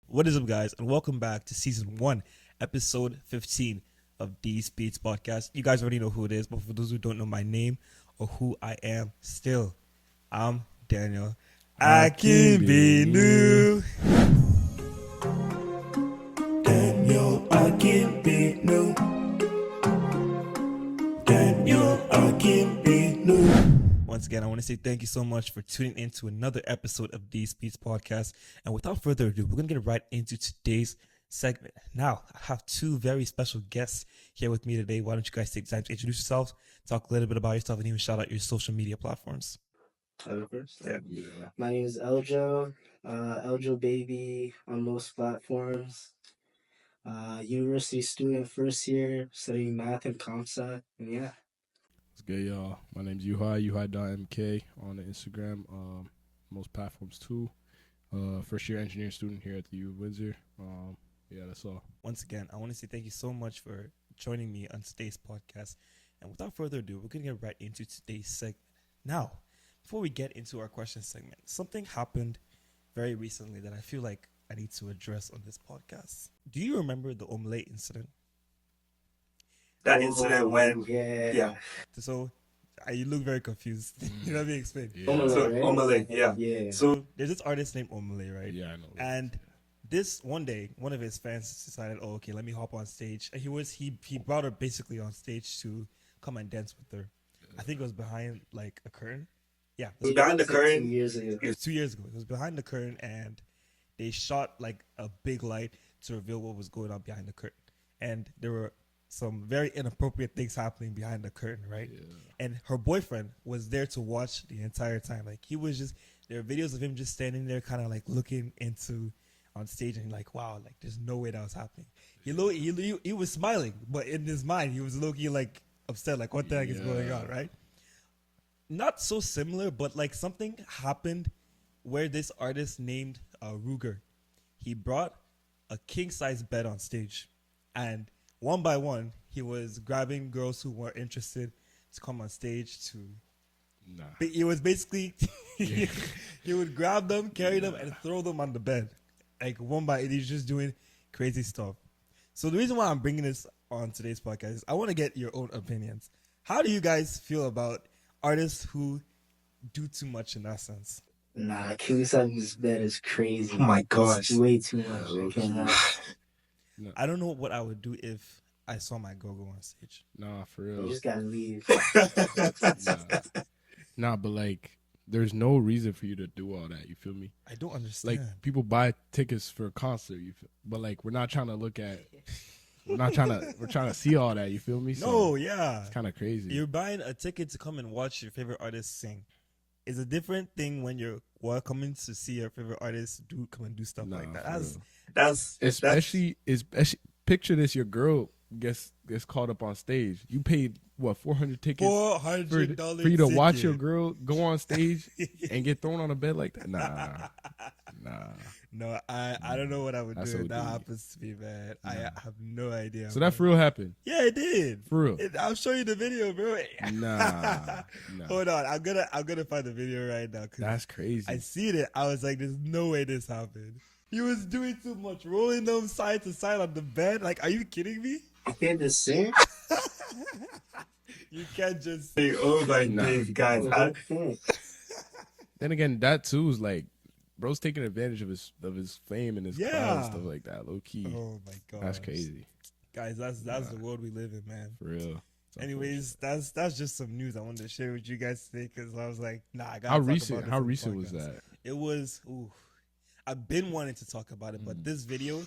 What is up, guys, and welcome back to season 1, episode 15 of These Beats podcast. You guys already know who it is, but for those who don't know my name or who I am, still, I'm Daniel Akinbinu. Daniel Akinbinu. Daniel Akinbinu. Once again, I want to say thank you so much for tuning in to another episode of These Beats podcast. And without further ado, we're going to get right into today's segment. Now, I have two very special guests here with me today. Why don't you guys take time to introduce yourselves, talk a little bit about yourself, and even shout out your social media platforms. First? Yeah. My name is Eljo. Eljo Baby on most platforms. University student, first year, studying math and comp sci. And yeah. What's good, y'all? My name's Yuhai.mk on the Instagram, most platforms too. First year engineering student here at the U of Windsor. Yeah, that's all. Once again, I want to say thank you so much for joining me on today's podcast. And without further ado, we're going to get right into today's segment. Now, before we get into our question segment, something happened very recently that I feel like I need to address on this podcast. Do you remember the omelette incident? That incident when, Yeah. So, you look very confused. You know what I mean? Explain. Yeah. Omelette, So, right? Omelette, yeah. Yeah. So, there's this artist named Omelette, right? Yeah, I know. And this one day, one of his fans decided, "Oh, okay, let me hop on stage." And he brought her basically on stage to come and dance with her. I think it was behind like a curtain. Yeah, it was behind the curtain. 2 years ago. It was 2 years ago. It was behind the curtain, and they shot like a big light to reveal what was going on behind the curtain. And there were some very inappropriate things happening behind the curtain, right? Yeah. And her boyfriend was there to watch the entire time. Like he was just there are videos of him just standing there, kind of like looking into on stage and like, wow, like there's no way that was happening. He was smiling, but in his mind he was low-key like upset, like what the heck is going on, right? Not so similar, but like something happened where this artist named Ruger, he brought a king-size bed on stage, and one by one he was grabbing girls who were interested to come on stage to. Nah. But it was basically he would grab them, carry them, and throw them on the bed, like one by. He's just doing crazy stuff. So the reason why I'm bringing this on today's podcast is I want to get your own opinions. How do you guys feel about artists who do too much in that sense? Nah, king size bed is crazy. Oh my gosh. It's way too much. I cannot. I don't know what I would do if I saw my girl go on stage. Nah, for You real. just gotta leave. Nah, but like, there's no reason for you to do all that. You feel me? I don't understand. Like, people buy tickets for a concert. But like, we're not trying to look at. We're trying to see all that. You feel me? No, yeah. It's kind of crazy. You're buying a ticket to come and watch your favorite artist sing. It's a different thing when you're coming to see your favorite artist come and do stuff Nah, like that. for real. That's Especially, picture this: your girl gets caught up on stage. You paid what, 400 tickets $400 for you to watch your girl go on stage and get thrown on a bed like that? Nah. No, I don't know what I would That's do if that OD. happens to me, man. I have no idea. So that for real happened. Yeah, it did. For real. I'll show you the video, bro. Nah. Hold on, I'm gonna find the video right now. 'Cause That's crazy. I seen it. I was like, "There's no way this happened." He was doing too much, rolling them side to side on the bed. Like, are you kidding me? You can't just sing. You can't just say, "Oh my days, guys." Then again, that too is like, bro's taking advantage of his fame and his clout and stuff like that. Low key. Oh my god, That's crazy. guys. That's the world we live in, man. For real. It's Anyways, that's just some news I wanted to share with you guys today because I was like, nah, I got. How recent was that? It was. I've been wanting to talk about it, but this video,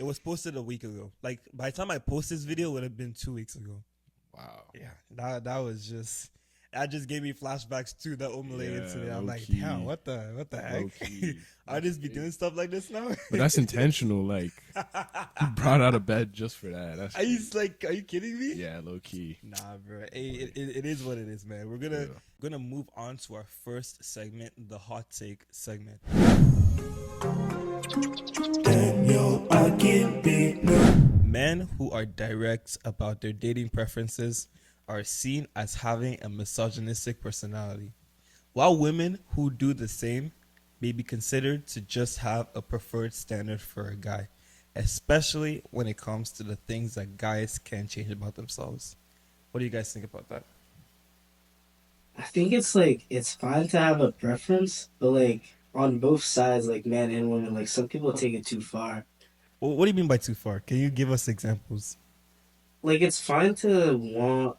it was posted a week ago. Like by the time I post this video, it would have been 2 weeks ago. Wow. Yeah, that was just. That just gave me flashbacks to the omelette incident. I'm like, low-key. damn, what the heck? Low-key. Artists be doing stuff like this now? But that's intentional. Like, he brought out of bed just for that. That's Are you kidding me? yeah, low key. Nah, bro. Hey, it is what it is, man. We're gonna move on to our first segment, the hot take segment. Men who are direct about their dating preferences are seen as having a misogynistic personality, while women who do the same may be considered to just have a preferred standard for a guy, especially when it comes to the things that guys can change about themselves. What do you guys think about that? I think it's like it's fine to have a preference, but like on both sides, like men and women, like some people take it too far. Well, what do you mean by too far? Can you give us examples? Like it's fine to want,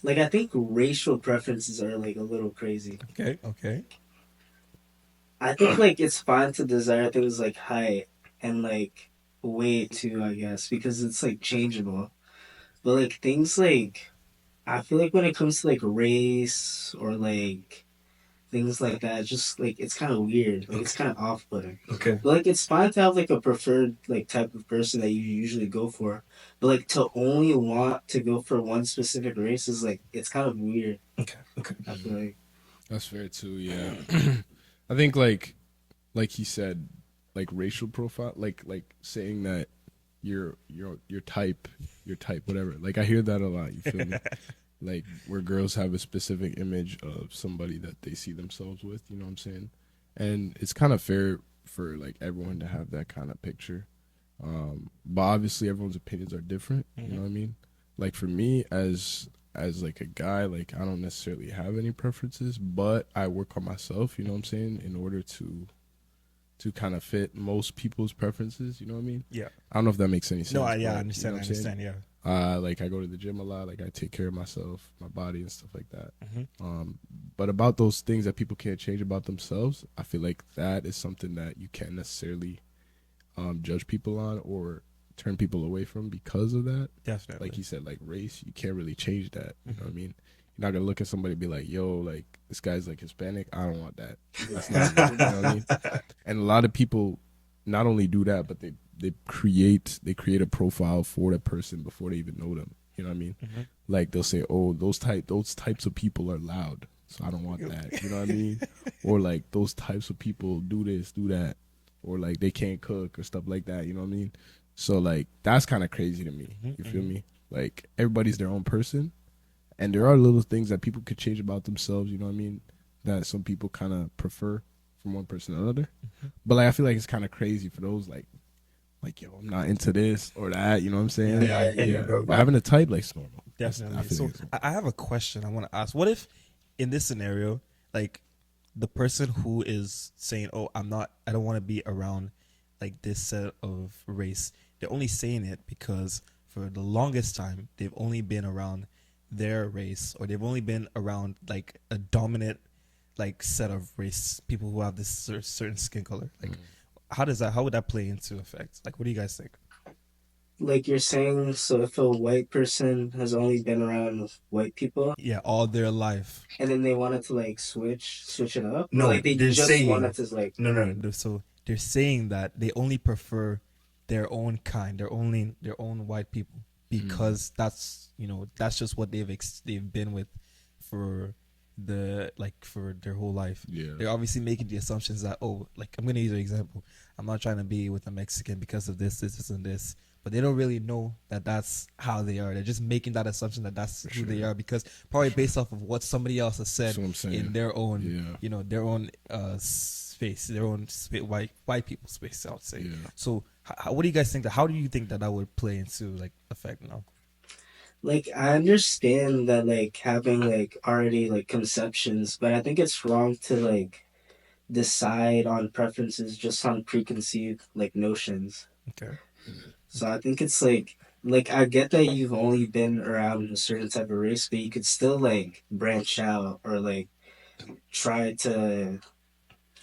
like I think racial preferences are like a little crazy. Okay, okay. I think like it's fine to desire things like height and like weight too, I guess, because it's like changeable. But like things like I feel like when it comes to like race or like things like that, just like it's kind of weird. Like it's kind of off putting. Okay. But like it's fine to have like a preferred like type of person that you usually go for. But like to only want to go for one specific race is like it's kind of weird. Okay. Okay. I feel like. That's fair too. Yeah, I think like he said, like racial profile, like saying that your type, whatever. Like I hear that a lot. You feel me? Like where girls have a specific image of somebody that they see themselves with. You know what I'm saying? And it's kind of fair for like everyone to have that kind of picture. But obviously everyone's opinions are different. You know what I mean? Like for me as like a guy, like I don't necessarily have any preferences, but I work on myself, you know what I'm saying, in order to kind of fit most people's preferences, you know what I mean? Yeah. I don't know if that makes any sense. No, I but, understand. you know I what I'm saying? understand. Yeah. Like I go to the gym a lot, like I take care of myself, my body and stuff like that. Mm-hmm. But about those things that people can't change about themselves, I feel like that is something that you can't necessarily judge people on or turn people away from because of that. Definitely. Like he said, like race, you can't really change that. You know what I mean? You're not gonna look at somebody and be like, yo, like this guy's like Hispanic. I don't want that. That's not me. You know what I mean? And a lot of people not only do that, but they create a profile for that person before they even know them. You know what I mean? Like they'll say, oh, those types of people are loud, so I don't want that. You know what I mean? Or like those types of people do this, do that, or like they can't cook or stuff like that. You know what I mean? So like that's kind of crazy to me. You feel me? Like everybody's their own person, and there are little things that people could change about themselves. You know what I mean? That some people kind of prefer from one person to another. But like I feel like it's kind of crazy for those like yo, I'm not into this or that. You know what I'm saying? Yeah. But having a type like it's normal. Definitely. I feel So like it's normal. I have a question I want to ask. What if in this scenario, like the person who is saying, "Oh, I don't want to be around like this set of race," they're only saying it because for the longest time they've only been around their race, or they've only been around like a dominant like set of race people who have this certain skin color. Like, how would that play into effect? Like, what do you guys think? Like you're saying, so if a white person has only been around with white people Yeah, all their life. and then they wanted to like switch it up, No, or like they they're just saying wanted to like no. So they're saying that they only prefer their own kind, their own white people, because that's that's just what they've been with for for their whole life. Yeah. They're obviously making the assumptions that, oh, like I'm gonna use an example. I'm not trying to be with a Mexican because of this, and this. But they don't really know that that's how they are. They're just making that assumption that that's who they are, because probably based off of what somebody else has said That's what I'm saying. in their own, their own space, their own white people space, I would say. Yeah. So, what do you guys think? How do you think that would play into like effect now? like I understand that like having like already like conceptions, but I think it's wrong to like decide on preferences just on preconceived like notions. Okay. So I think it's like I get that you've only been around a certain type of race, but you could still like branch out or like try to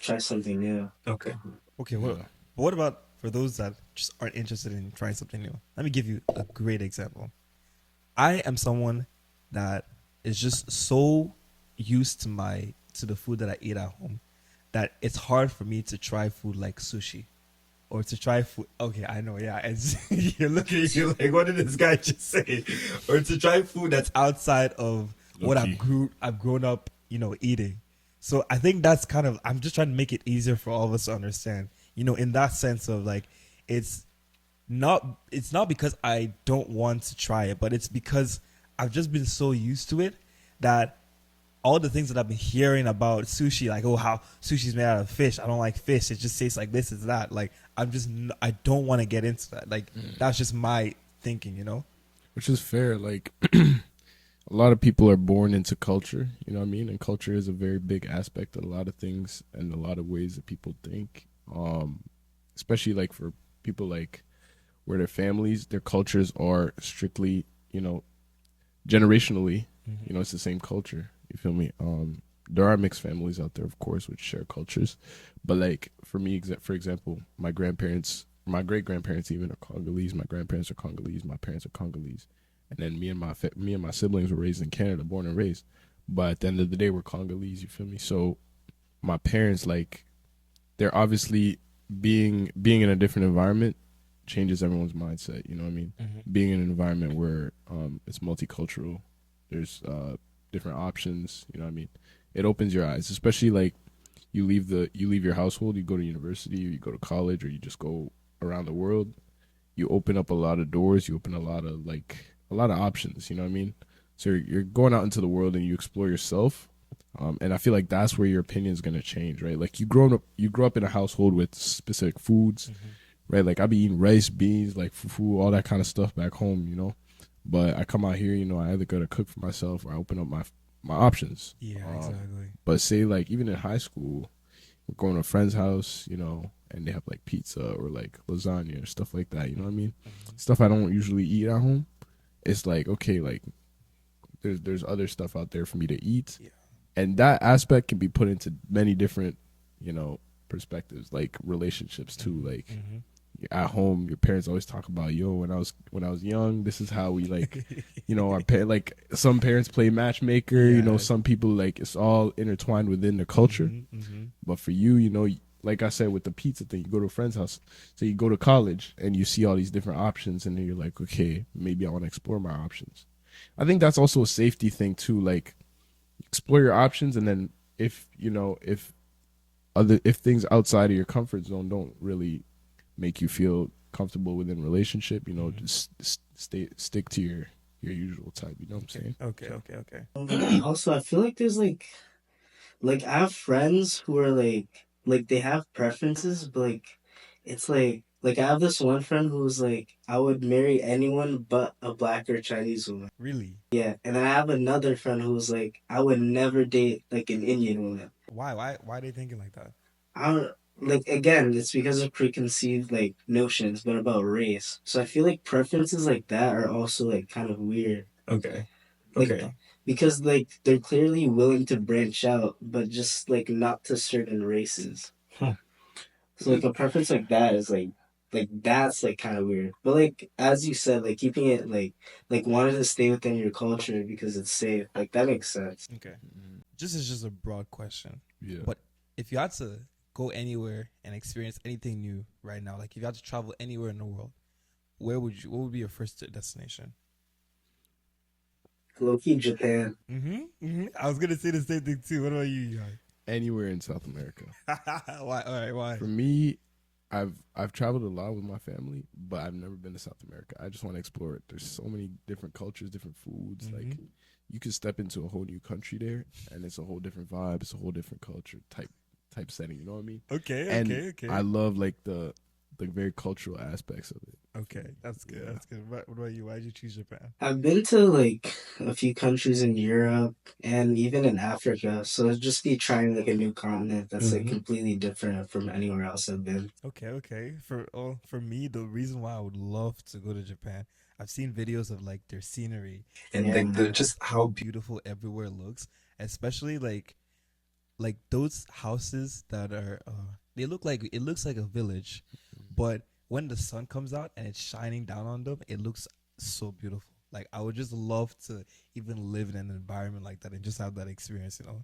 try something new. Okay. Okay. Yeah. What about for those that just aren't interested in trying something new? Let me give you a great example. I am someone that is just so used to the food that I eat at home that it's hard for me to try food like sushi or to try food. Okay, I know, yeah. It's, you're looking at you like, what did this guy just say? Or to try food that's outside of what I've grown up, eating. So I think that's kind of, I'm just trying to make it easier for all of us to understand, in that sense of like, it's not because I don't want to try it, but it's because I've just been so used to it that all the things that I've been hearing about sushi, like, oh, how sushi's made out of fish. I don't like fish. It just tastes like this, is that. Like, I don't want to get into that. Like, that's just my thinking, you know? Which is fair. Like, a lot of people are born into culture, you know what I mean? And culture is a very big aspect of a lot of things and a lot of ways that people think. Especially like for people like where their families, their cultures are strictly, you know, generationally, you know, it's the same culture. You feel me? There are mixed families out there, of course, which share cultures. But like for me, for example, my grandparents, my great grandparents even are Congolese. My grandparents are Congolese. My parents are Congolese. And then me and my siblings were raised in Canada, born and raised. But at the end of the day, we're Congolese. You feel me? So my parents, like, they're obviously being in a different environment changes everyone's mindset. You know what I mean? Being in an environment where it's multicultural, there's different options. You know what I mean? It opens your eyes, especially like you leave your household, you go to university, or you go to college, or you just go around the world. You open up a lot of doors. You open a lot of options. You know what I mean? So you're going out into the world and you explore yourself. And I feel like that's where your opinion is going to change, right? Like you grow up in a household with specific foods, right? Like I be eating rice, beans, like fufu, all that kind of stuff back home, you know? But I come out here, you know, I either got to cook for myself or I open up my options. Yeah, exactly. But say like even in high school, we're going to a friend's house, you know, and they have like pizza or like lasagna or stuff like that, you know what I mean? Stuff I don't usually eat at home. It's like, okay, like there's other stuff out there for me to eat. Yeah. And that aspect can be put into many different, you know, perspectives, like relationships too. Like at home, your parents always talk about, yo, when I was young, this is how we like, you know, like some parents play matchmaker, you know, some people like it's all intertwined within the culture. But for you, you know, like I said with the pizza thing, you go to a friend's house, so you go to college and you see all these different options, and then you're like, okay, maybe I want to explore my options. I think that's also a safety thing too, like explore your options, and then if you know if things outside of your comfort zone don't really make you feel comfortable within a relationship, you know, just stick to your usual type. You know what I'm saying? Okay. Also, I feel like there's like I have friends who are like they have preferences, but like it's like I have this one friend who's like I would marry anyone but a black or Chinese woman. Really? Yeah, and then I have another friend who's like I would never date like an Indian woman. Why? Why are they thinking like that? I don't like again, it's because of preconceived like notions, but about race. So I feel like preferences like that are also like kind of weird. Okay. Like because like they're clearly willing to branch out, but just like not to certain races. So like a preference like that is like that's like kind of weird. But like as you said, like keeping it like wanting to stay within your culture because it's safe, like that makes sense. Okay. This is just a broad question. Yeah. But if you had to go anywhere and experience anything new right now, like if you had to travel anywhere in the world, what would be your first destination? Low key Japan. I was gonna say the same thing too. What about you, Young? Anywhere in South America. Why? All right, why? For me, I've traveled a lot with my family, but I've never been to South America. I just want to explore it. There's so many different cultures, different foods. Like you could step into a whole new country there, and it's a whole different vibe. It's a whole different culture type setting. You know what I mean? Okay. I love like the very cultural aspects of it. Okay, that's good. Yeah. That's good. What about you? Why did you choose Japan? I've been to like a few countries in Europe and even in Africa, so it'd just be trying like a new continent that's like completely different from anywhere else I've been. Okay. For me, the reason why I would love to go to Japan, I've seen videos of like their scenery and like the just how beautiful everywhere looks, especially like those houses that are they look like it looks like a village, but when the sun comes out and it's shining down on them, it looks so beautiful. Like I would just love to even live in an environment like that and just have that experience, you know.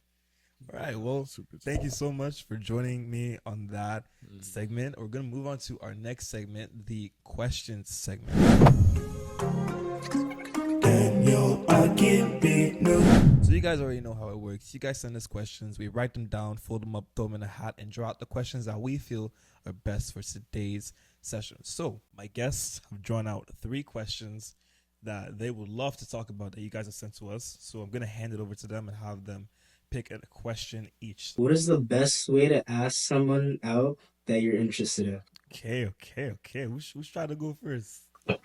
All right, well, thank you so much for joining me on that segment. We're gonna move on to our next segment, the questions segment. Daniel, I can't be no. So you guys already know how it works. You guys send us questions, we write them down, fold them up, throw them in a hat, and draw out the questions that we feel are best for today's session. So my guests have drawn out 3 questions that they would love to talk about that you guys have sent to us. So I'm gonna hand it over to them and have them pick a question each. What is the best way to ask someone out that you're interested in? Okay. Who's trying to go first? Uh,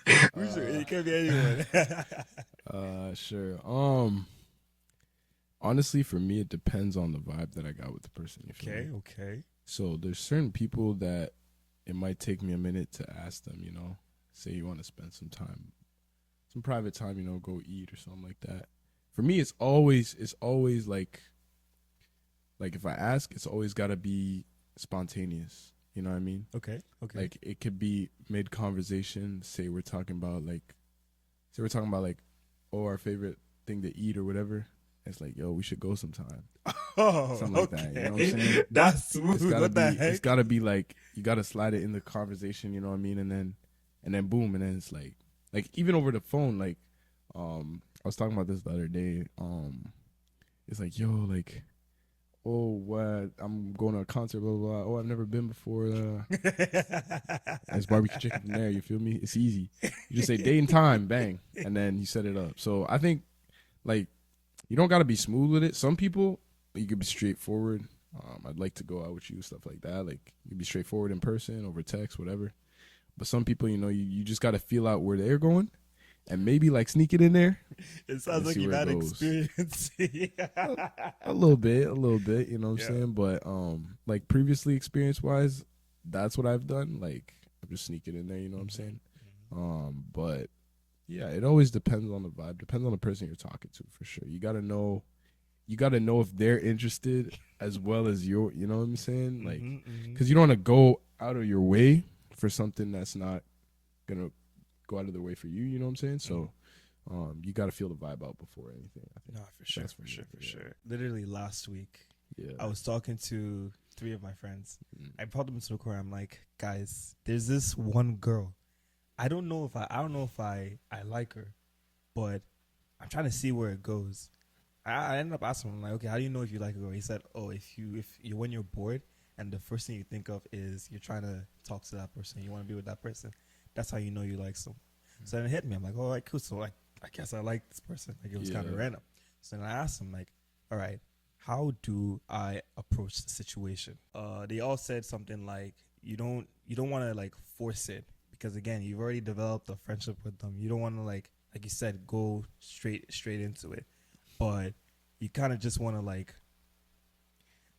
It can be anyone. sure. Honestly, for me, it depends on the vibe that I got with the person. You feel me? Okay. So there's certain people that it might take me a minute to ask them. Say you want to spend some time, some private time. Go eat or something like that. For me, it's always like if I ask, it's always got to be spontaneous. You know what I mean? Okay. Like it could be mid conversation. Say we're talking about like, oh, our favorite thing to eat or whatever. It's like, yo, we should go sometime. Oh, Something like that. You know what I'm saying? That's smooth. What the heck? It's gotta be like you gotta slide it in the conversation. You know what I mean? And then boom, and then it's like even over the phone. Like, I was talking about this the other day. It's like, yo, like, oh, what? I'm going to a concert, blah, blah, blah. Oh, I've never been before. There's barbecue chicken from there. You feel me? It's easy. You just say date and time, bang, and then you set it up. So I think, like, you don't got to be smooth with it. Some people, you could be straightforward. I'd like to go out with you, stuff like that. Like, you can be straightforward in person, over text, whatever. But some people, you just got to feel out where they're going. And maybe like sneak it in there. It sounds like you've had experience. a little bit, you know what I'm saying? But like previously experience wise, that's what I've done. Like I'm just sneaking in there, you know what I'm saying? But yeah, it always depends on the vibe, depends on the person you're talking to for sure. You gotta know if they're interested as well as you know what I'm saying? Like, because you don't want to go out of your way for something that's not gonna go out of the way for you, you know what I'm saying? So you got to feel the vibe out before anything, I think. No, for sure. Literally last week, I was talking to 3 of my friends. I brought them to the corner. I'm like, guys, there's this one girl. I don't know if I like her, but I'm trying to see where it goes. I ended up asking him, like, okay, how do you know if you like a girl? He said, oh, if you when you're bored and the first thing you think of is you're trying to talk to that person, you want to be with that person, that's how you know you like them. So then it hit me. I'm like, all right, cool. So like, I guess I like this person. Like it was kind of random. So then I asked him, like, all right, how do I approach the situation? They all said something like, you don't want to like force it, because again, you've already developed a friendship with them. You don't want to like you said, go straight into it, but you kind of just want to like,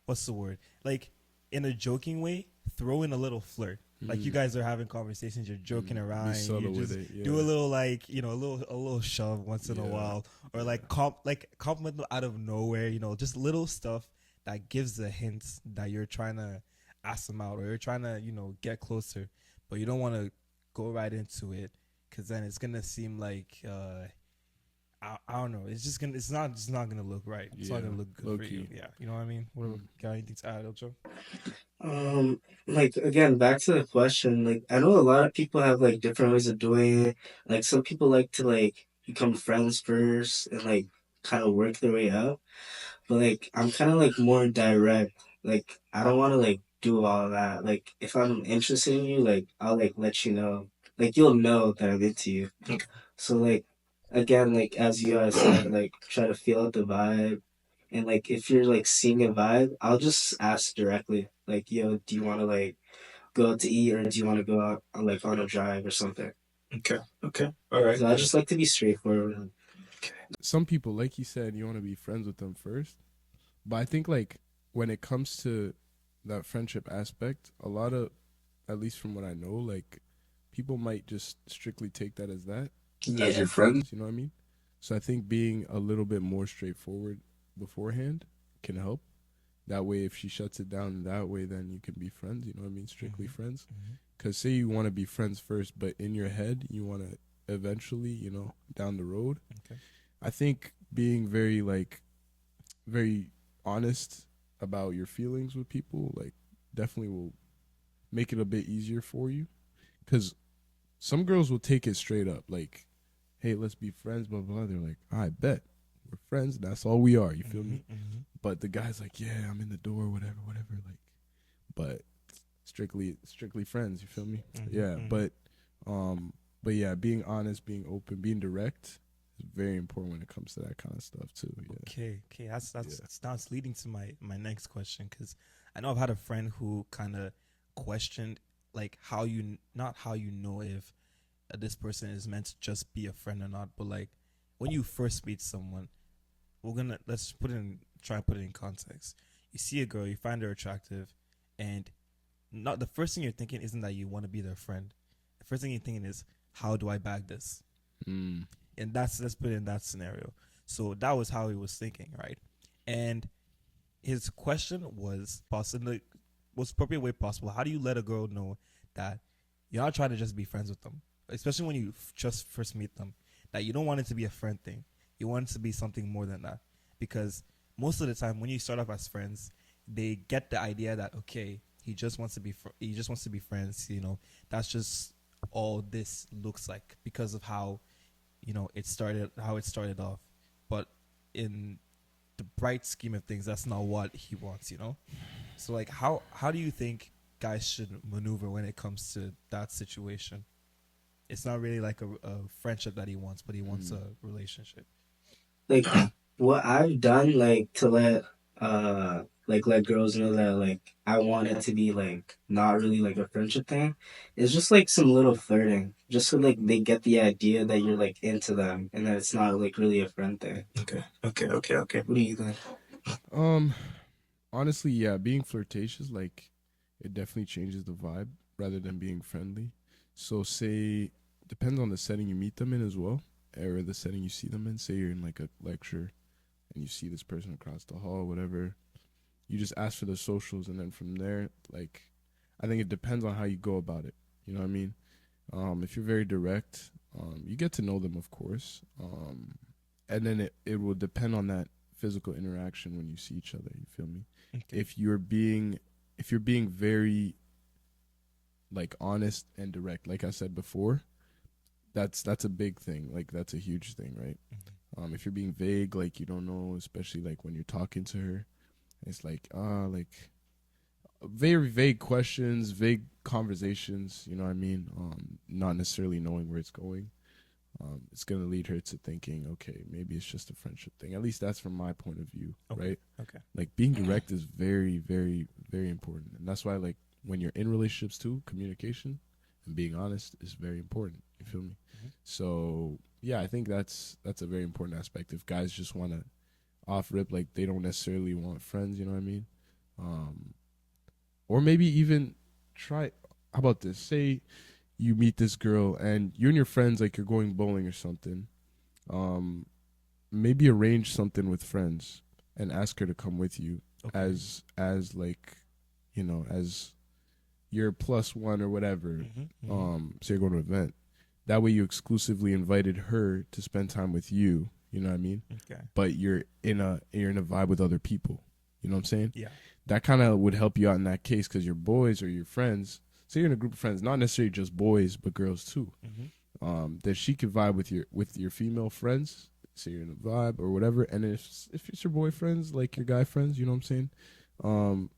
what's the word? Like in a joking way, throw in a little flirt. Like you guys are having conversations, you're joking around, you just do a little like, a little shove once in a while, or like compliment them out of nowhere, just little stuff that gives the hints that you're trying to ask them out, or you're trying to, get closer, but you don't want to go right into it, because then it's gonna seem like I don't know. It's not gonna look right. It's not gonna look good for you. Yeah, you know what I mean. What got anything to add, Ocho? Like again, back to the question. Like I know a lot of people have like different ways of doing it. Like some people like to like become friends first and like kind of work their way up. But like I'm kind of like more direct. Like I don't want to like do all of that. Like if I'm interested in you, like I'll like let you know. Like you'll know that I'm into you. So like again, like as you guys said, like try to feel out the vibe. And like if you're like seeing a vibe, I'll just ask directly. Like, yo, do you want to like go out to eat, or do you want to go out like on a drive or something? Okay. All right. So I just like to be straightforward. Some people, like you said, you want to be friends with them first. But I think like when it comes to that friendship aspect, a lot of, at least from what I know, like people might just strictly take that as that. Yeah. As your friends, you know what I mean? So I think being a little bit more straightforward beforehand can help. That way, if she shuts it down that way, then you can be friends, you know what I mean? Strictly friends. Because say you want to be friends first, but in your head, you want to eventually, down the road. Okay. I think being very honest about your feelings with people, like, definitely will make it a bit easier for you. Because some girls will take it straight up, like, hey, let's be friends, blah, blah, blah. They're like, I bet. We're friends. That's all we are. You feel me? But the guy's like, yeah, I'm in the door, whatever. Like, but strictly friends. You feel me? But yeah, being honest, being open, being direct It's very important when it comes to that kind of stuff too. Yeah. Okay. That's leading to my next question, because I know I've had a friend who kind of questioned like how you not how you know if this person is meant to just be a friend or not, but like when you first meet someone, let's try and put it in context. You see a girl, you find her attractive, and not the first thing you're thinking isn't that you want to be their friend. The first thing you're thinking is, how do I bag this? Mm. And let's put it in that scenario. So that was how he was thinking, right? And his question was possibly most appropriate way possible. How do you let a girl know that you're not trying to just be friends with them, especially when you just first meet them? That you don't want it to be a friend thing. You want it to be something more than that, because most of the time when you start off as friends, they get the idea that okay, he just wants to be friends. You know, that's just all this looks like because of how it started off. But in the bright scheme of things, that's not what he wants. So like how do you think guys should maneuver when it comes to that situation? It's not really like a friendship that he wants, but he wants a relationship. Like what I've done, like to let girls know that like I want it to be like not really like a friendship thing, is just like some little flirting, just so like they get the idea that you're like into them and that it's not like really a friend thing. Okay. What do you think? Um, honestly, yeah, being flirtatious, like, it definitely changes the vibe rather than being friendly. So, say, depends on the setting you meet them in as well, or the setting you see them in. Say you're in like a lecture and you see this person across the hall, whatever. You just ask for the socials, and then from there, like, I think it depends on how you go about it. You know what I mean? If you're very direct, you get to know them, of course. And then it will depend on that physical interaction when you see each other. You feel me? Okay. If you're being very like honest and direct, like I said before, that's a big thing. Like that's a huge thing, right? Mm-hmm. If you're being vague, like you don't know, especially like when you're talking to her, it's like very vague questions, vague conversations. You know what I mean? Not necessarily knowing where it's going. It's going to lead her to thinking, okay, maybe it's just a friendship thing. At least that's from my point of view, right? Okay. Like being direct is very, very, very important. And that's why, like, when you're in relationships too, communication and being honest is very important. You feel me? Mm-hmm. So, yeah, I think that's a very important aspect. If guys just want to off rip, like, they don't necessarily want friends, you know what I mean? Or maybe even try, how about this? Say you meet this girl and you and your friends, like, you're going bowling or something. Maybe arrange something with friends and ask her to come with you as like, as your plus one or whatever. So you're going to an event. That way you exclusively invited her to spend time with you. You know what I mean? Okay. But you're in a vibe with other people. You know what I'm saying? Yeah. That kind of would help you out in that case, because your boys or your friends, say you're in a group of friends, not necessarily just boys but girls too. That she could vibe with your female friends. Say you're in a vibe or whatever, and if it's your boyfriends, like your guy friends, you know what I'm saying?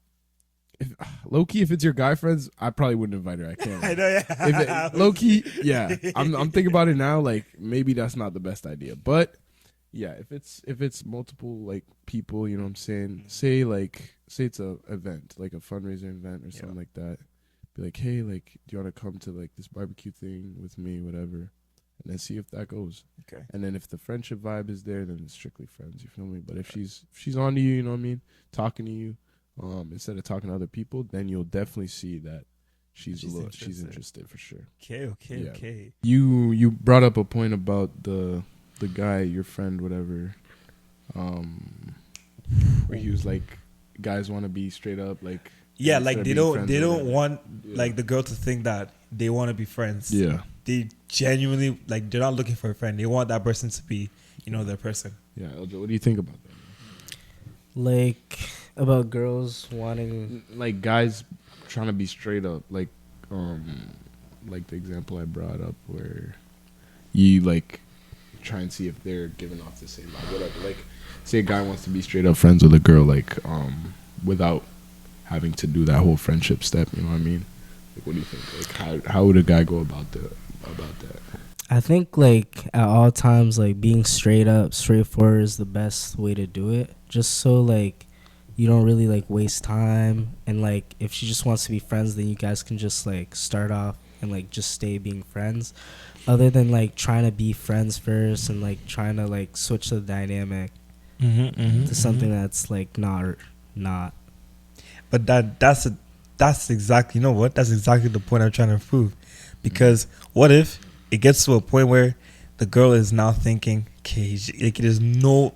If low key, if it's your guy friends, I probably wouldn't invite her. I can't. I know, yeah. Low key, yeah. I'm thinking about it now. Like maybe that's not the best idea, but yeah, if it's multiple like people, you know what I'm saying. Say it's a event, like a fundraiser event or something like that. Be like, hey, like, do you want to come to like this barbecue thing with me, whatever, and then see if that goes. Okay. And then if the friendship vibe is there, then it's strictly friends. You feel me? But if she's on to you, you know what I mean, talking to you, instead of talking to other people, then you'll definitely see that she's interested for sure. Okay. You brought up a point about the guy, your friend, whatever, where he was like, guys want to be straight up, like, yeah, like they don't want like the girl to think that they want to be friends. Yeah, they genuinely, like, they're not looking for a friend. They want that person to be, their person. Yeah, LJ, what do you think about that? Like, about girls wanting, like, guys trying to be straight up, like the example I brought up where you like try and see if they're giving off the same vibe, whatever. Like, say a guy wants to be straight up friends with a girl, like, without having to do that whole friendship step. You know what I mean? Like, what do you think? Like, how would a guy go about that? I think like at all times, like being straight up, straightforward is the best way to do it. Just so like you don't really like waste time, and like if she just wants to be friends, then you guys can just like start off and like just stay being friends. Other than like trying to be friends first and like trying to like switch the dynamic to something that's like not. But that's exactly, you know what? That's exactly the point I'm trying to prove. Because what if it gets to a point where the girl is now thinking, okay, like, there's no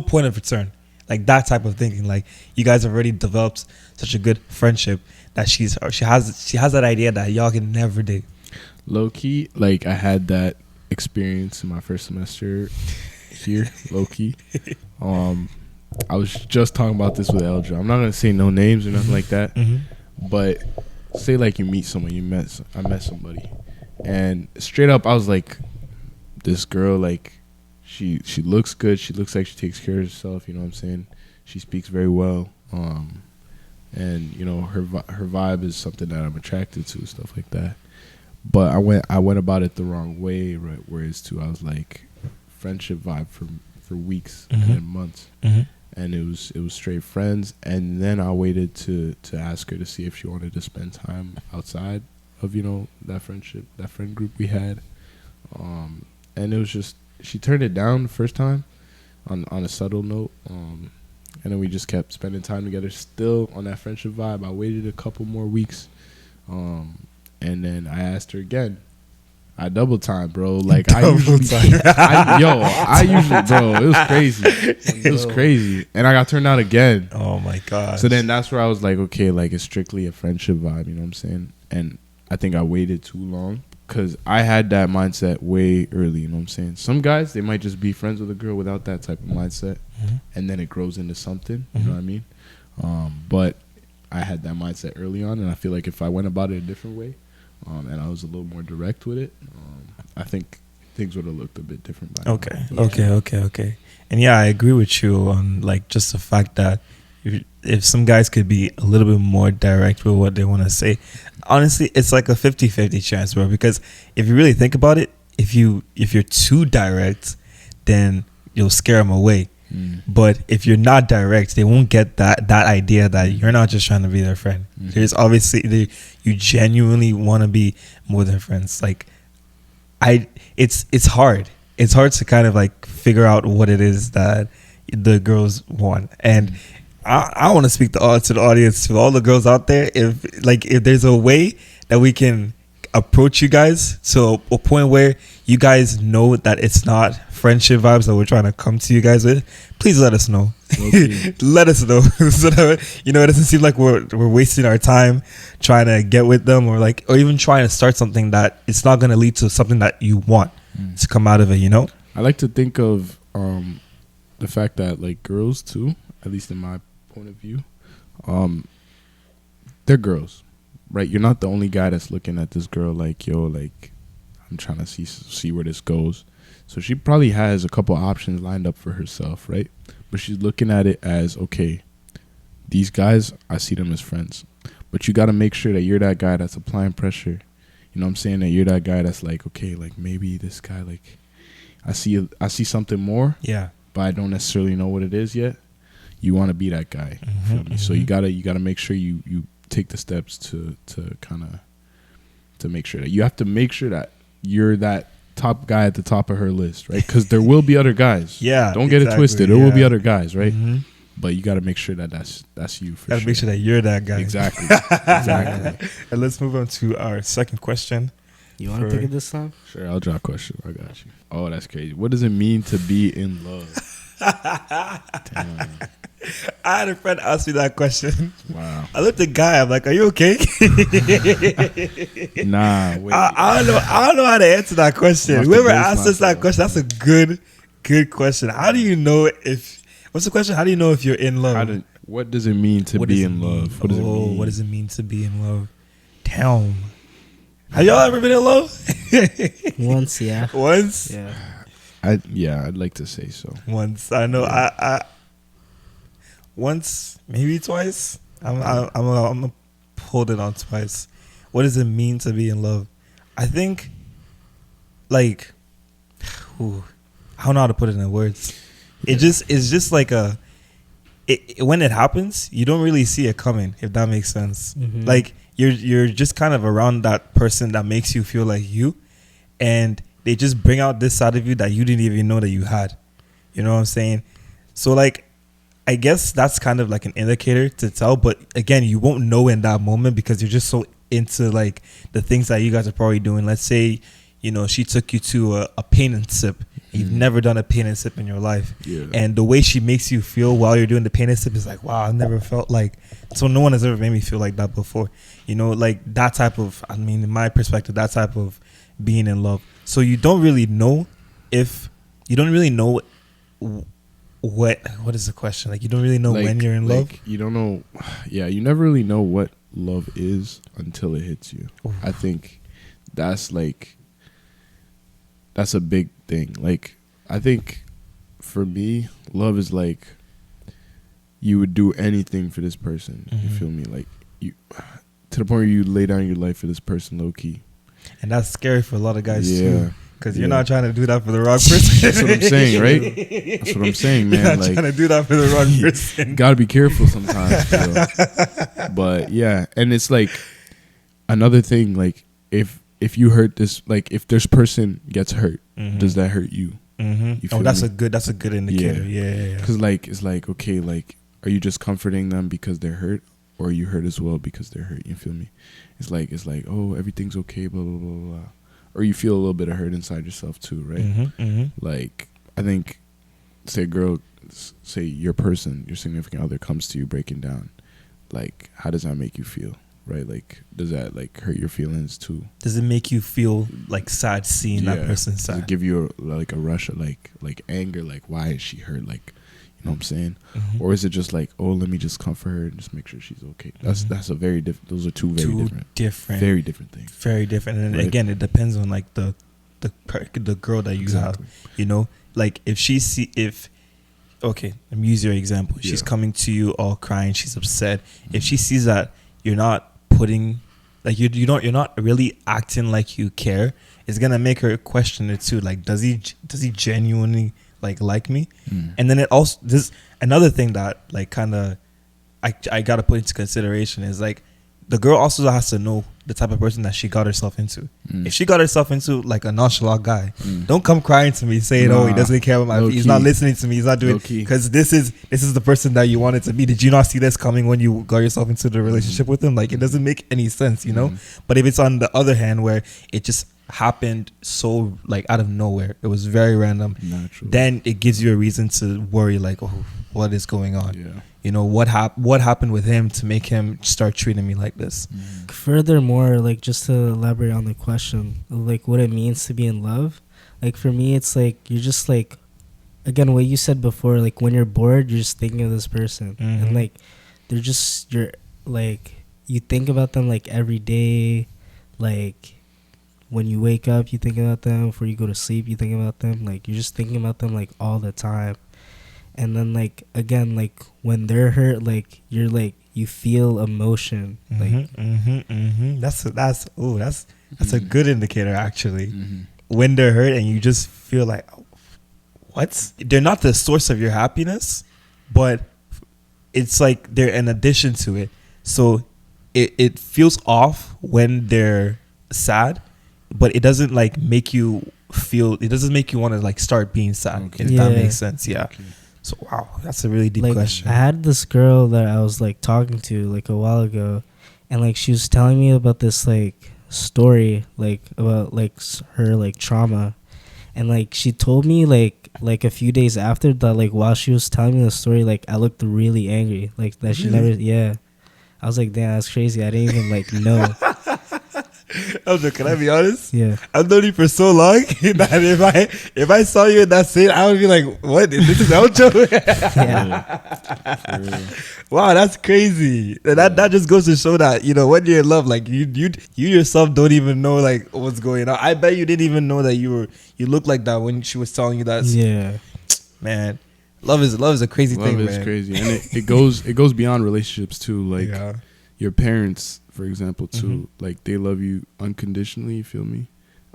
point of return, like that type of thinking. Like you guys have already developed such a good friendship that she has that idea that y'all can never date. Low key, like I had that experience in my first semester here. Low key, I was just talking about this with Eldra. I'm not gonna say no names or nothing like that, but say like you meet someone, I met somebody, and straight up I was like, this girl, like she looks good. She looks like she takes care of herself. You know what I'm saying? She speaks very well. And you know her vibe is something that I'm attracted to, stuff like that. But I went about it the wrong way, right? Whereas I was like friendship vibe for weeks and then months, and it was straight friends. And then I waited to ask her to see if she wanted to spend time outside of, you know, that friend group we had. And it was just, she turned it down the first time on a subtle note. And then we just kept spending time together, still on that friendship vibe. I waited a couple more weeks. And then I asked her again. I double time, bro. Like I usually, bro. It was crazy. It was crazy, and I got turned out again. Oh my god! So then that's where I was like, okay, like it's strictly a friendship vibe. You know what I'm saying? And I think I waited too long because I had that mindset way early. You know what I'm saying? Some guys, they might just be friends with a girl without that type of mindset, and then it grows into something. You know what I mean? But I had that mindset early on, and I feel like if I went about it a different way. And I was a little more direct with it, I think things would have looked a bit different by now. Okay. And yeah, I agree with you on like just the fact that if some guys could be a little bit more direct with what they want to say, honestly, it's like a 50-50 chance, bro. Because if you really think about it, if you're too direct, then you'll scare them away. But if you're not direct, they won't get that idea that you're not just trying to be their friend. There's obviously you genuinely want to be more than friends. Like it's hard. It's hard to kind of like figure out what it is that the girls want. And I want to speak to the audience, to all the girls out there. If there's a way that we can approach you guys to a point where you guys know that it's not friendship vibes that we're trying to come to you guys with, please let us know. Let us know so that, you know, it doesn't seem like we're wasting our time trying to get with them, or even trying to start something that it's not going to lead to something that you want to come out of it, you know. I like to think of the fact that like girls too, at least in my point of view, they're girls, right? You're not the only guy that's looking at this girl like, yo, like I'm trying to see where this goes. So she probably has a couple options lined up for herself, right? But she's looking at it as, okay, these guys, I see them as friends. But you got to make sure that you're that guy that's applying pressure. You know what I'm saying? That you're that guy that's like, okay, like maybe this guy, like I see something more. Yeah. But I don't necessarily know what it is yet. You want to be that guy. Feel me? So you gotta make sure you take the steps to kind of to make sure that you have to make sure that you're that top guy at the top of her list, right? Because there will be other guys. Yeah, don't get it twisted. There will be other guys, right? But you got to make sure that that's you. Got to make sure that you're that guy. Exactly. Exactly. And let's move on to our second question. You want to take it this time? Sure, I'll draw a question. I got you. Oh, that's crazy. What does it mean to be in love? Damn. I had a friend ask me that question. Wow. I looked at the guy. I'm like, "Are you okay?" Nah. Wait. I don't know how to answer that question. Whoever asked us that question, that's a good question. How do you know if? What's the question? How do you know if you're in love? What does it mean to be in love? What does it mean? What does it mean to be in love? Damn. Have y'all ever been in love? Once, yeah. Once? Yeah. I'd like to say so. Once. I know. I once, maybe twice. I'm gonna hold it on twice. What does it mean to be in love? I think like, ooh, I don't know how to put it in words. It's just like when it happens, you don't really see it coming, if that makes sense. Mhm. Like you're just kind of around that person that makes you feel like you, and they just bring out this side of you that you didn't even know that you had. You know what I'm saying? So like, I guess that's kind of like an indicator to tell, but again, you won't know in that moment because you're just so into like the things that you guys are probably doing. Let's say, she took you to a paint and sip. You've never done a paint and sip in your life. Yeah. And the way she makes you feel while you're doing the paint and sip is like, wow, I've never felt like, so no one has ever made me feel like that before. Like that type of, I mean, in my perspective, that type of being in love. So you don't really know what is the question? Like, you don't really know when you're in love. You don't know. Yeah, you never really know what love is until it hits you. Oof. I think that's a big thing. Like, I think for me, love is like you would do anything for this person. You feel me? Like, you to the point where you lay down your life for this person, low key. And that's scary for a lot of guys too. Because you're Yeah. not trying to do that for the wrong person. That's what I'm saying, right? That's what I'm saying, man. You're not Like, trying to do that for the wrong person. gotta be careful sometimes. Bro. But yeah, and it's like another thing. Like, if you hurt this, like if this person gets hurt, does that hurt you? You feel That's me? a good indicator. Yeah. Because like it's like, okay, like, are you just comforting them because they're hurt, or are you hurt as well because they're hurt? You feel me? It's like oh, everything's okay, blah blah blah blah. Or you feel a little bit of hurt inside yourself too, right? Like, I think, say your person, your significant other comes to you breaking down. Like, how does that make you feel, right? Like, does that like hurt your feelings too? Does it make you feel like sad seeing that person Does sad? it give you a rush of like anger? Like, why is she hurt? Like, you know what I'm saying? Or is it just like, oh, let me just comfort her and just make sure she's okay? That's a very different. Those are two very different, very different things. Very different. And Right. again, it depends on like the girl that you Exactly. have. Like if okay, let me use your example. She's Yeah. coming to you all crying. She's upset. If she sees that you're not putting, like you're not really acting like you care, it's gonna make her question it too. Like, does he genuinely like me? And then it also, this another thing that like kind of I gotta put into consideration is like the girl also has to know the type of person that she got herself into. If she got herself into like a nonchalant guy, don't come crying to me saying, "Oh, he doesn't care about he's not listening to me, he's not doing," because this is the person that you wanted to be. Did you not see this coming when you got yourself into the relationship with him? Like, it doesn't make any sense, But if it's on the other hand where it just happened so like out of nowhere, it was very random, Natural. then it gives you a reason to worry, like, oh, what is going on? Yeah. What happened with him to make him start treating me like this? Furthermore, like, just to elaborate on the question, like what it means to be in love, like for me, it's like you're just like, again, what you said before, like when you're bored, you're just thinking of this person, and like you're like, you think about them like every day, like when you wake up, you think about them. Before you go to sleep, you think about them. Like, you're just thinking about them like all the time. And then like, again, like when they're hurt, like you're like, you feel emotion. Like That's a good indicator actually. When they're hurt and you just feel like, oh, what? They're not the source of your happiness, but it's like they're an addition to it. So it feels off when they're sad, but it doesn't like make you feel. It doesn't make you want to like start being sad. Okay. If that makes sense, yeah. Okay. So wow, that's a really deep like, question. I had this girl that I was like talking to like a while ago, and like she was telling me about this like story, like about like her like trauma, and like she told me like a few days after that, like while she was telling me the story, like I looked really angry, like that she never. Yeah, I was like, damn, that's crazy. I didn't even like know. Can I be honest? Yeah. I've known you for so long that if I saw you in that scene, I would be like, "What? This is Eljo?" Yeah. Wow, that's crazy. And that just goes to show that when you're in love, like you yourself don't even know like what's going on. I bet you didn't even know that you looked like that when she was telling you that. Yeah. Man, love is a crazy thing. Love is man. crazy, and it goes beyond relationships too. Like Yeah. your parents, for example, too. Like, they love you unconditionally. You feel me?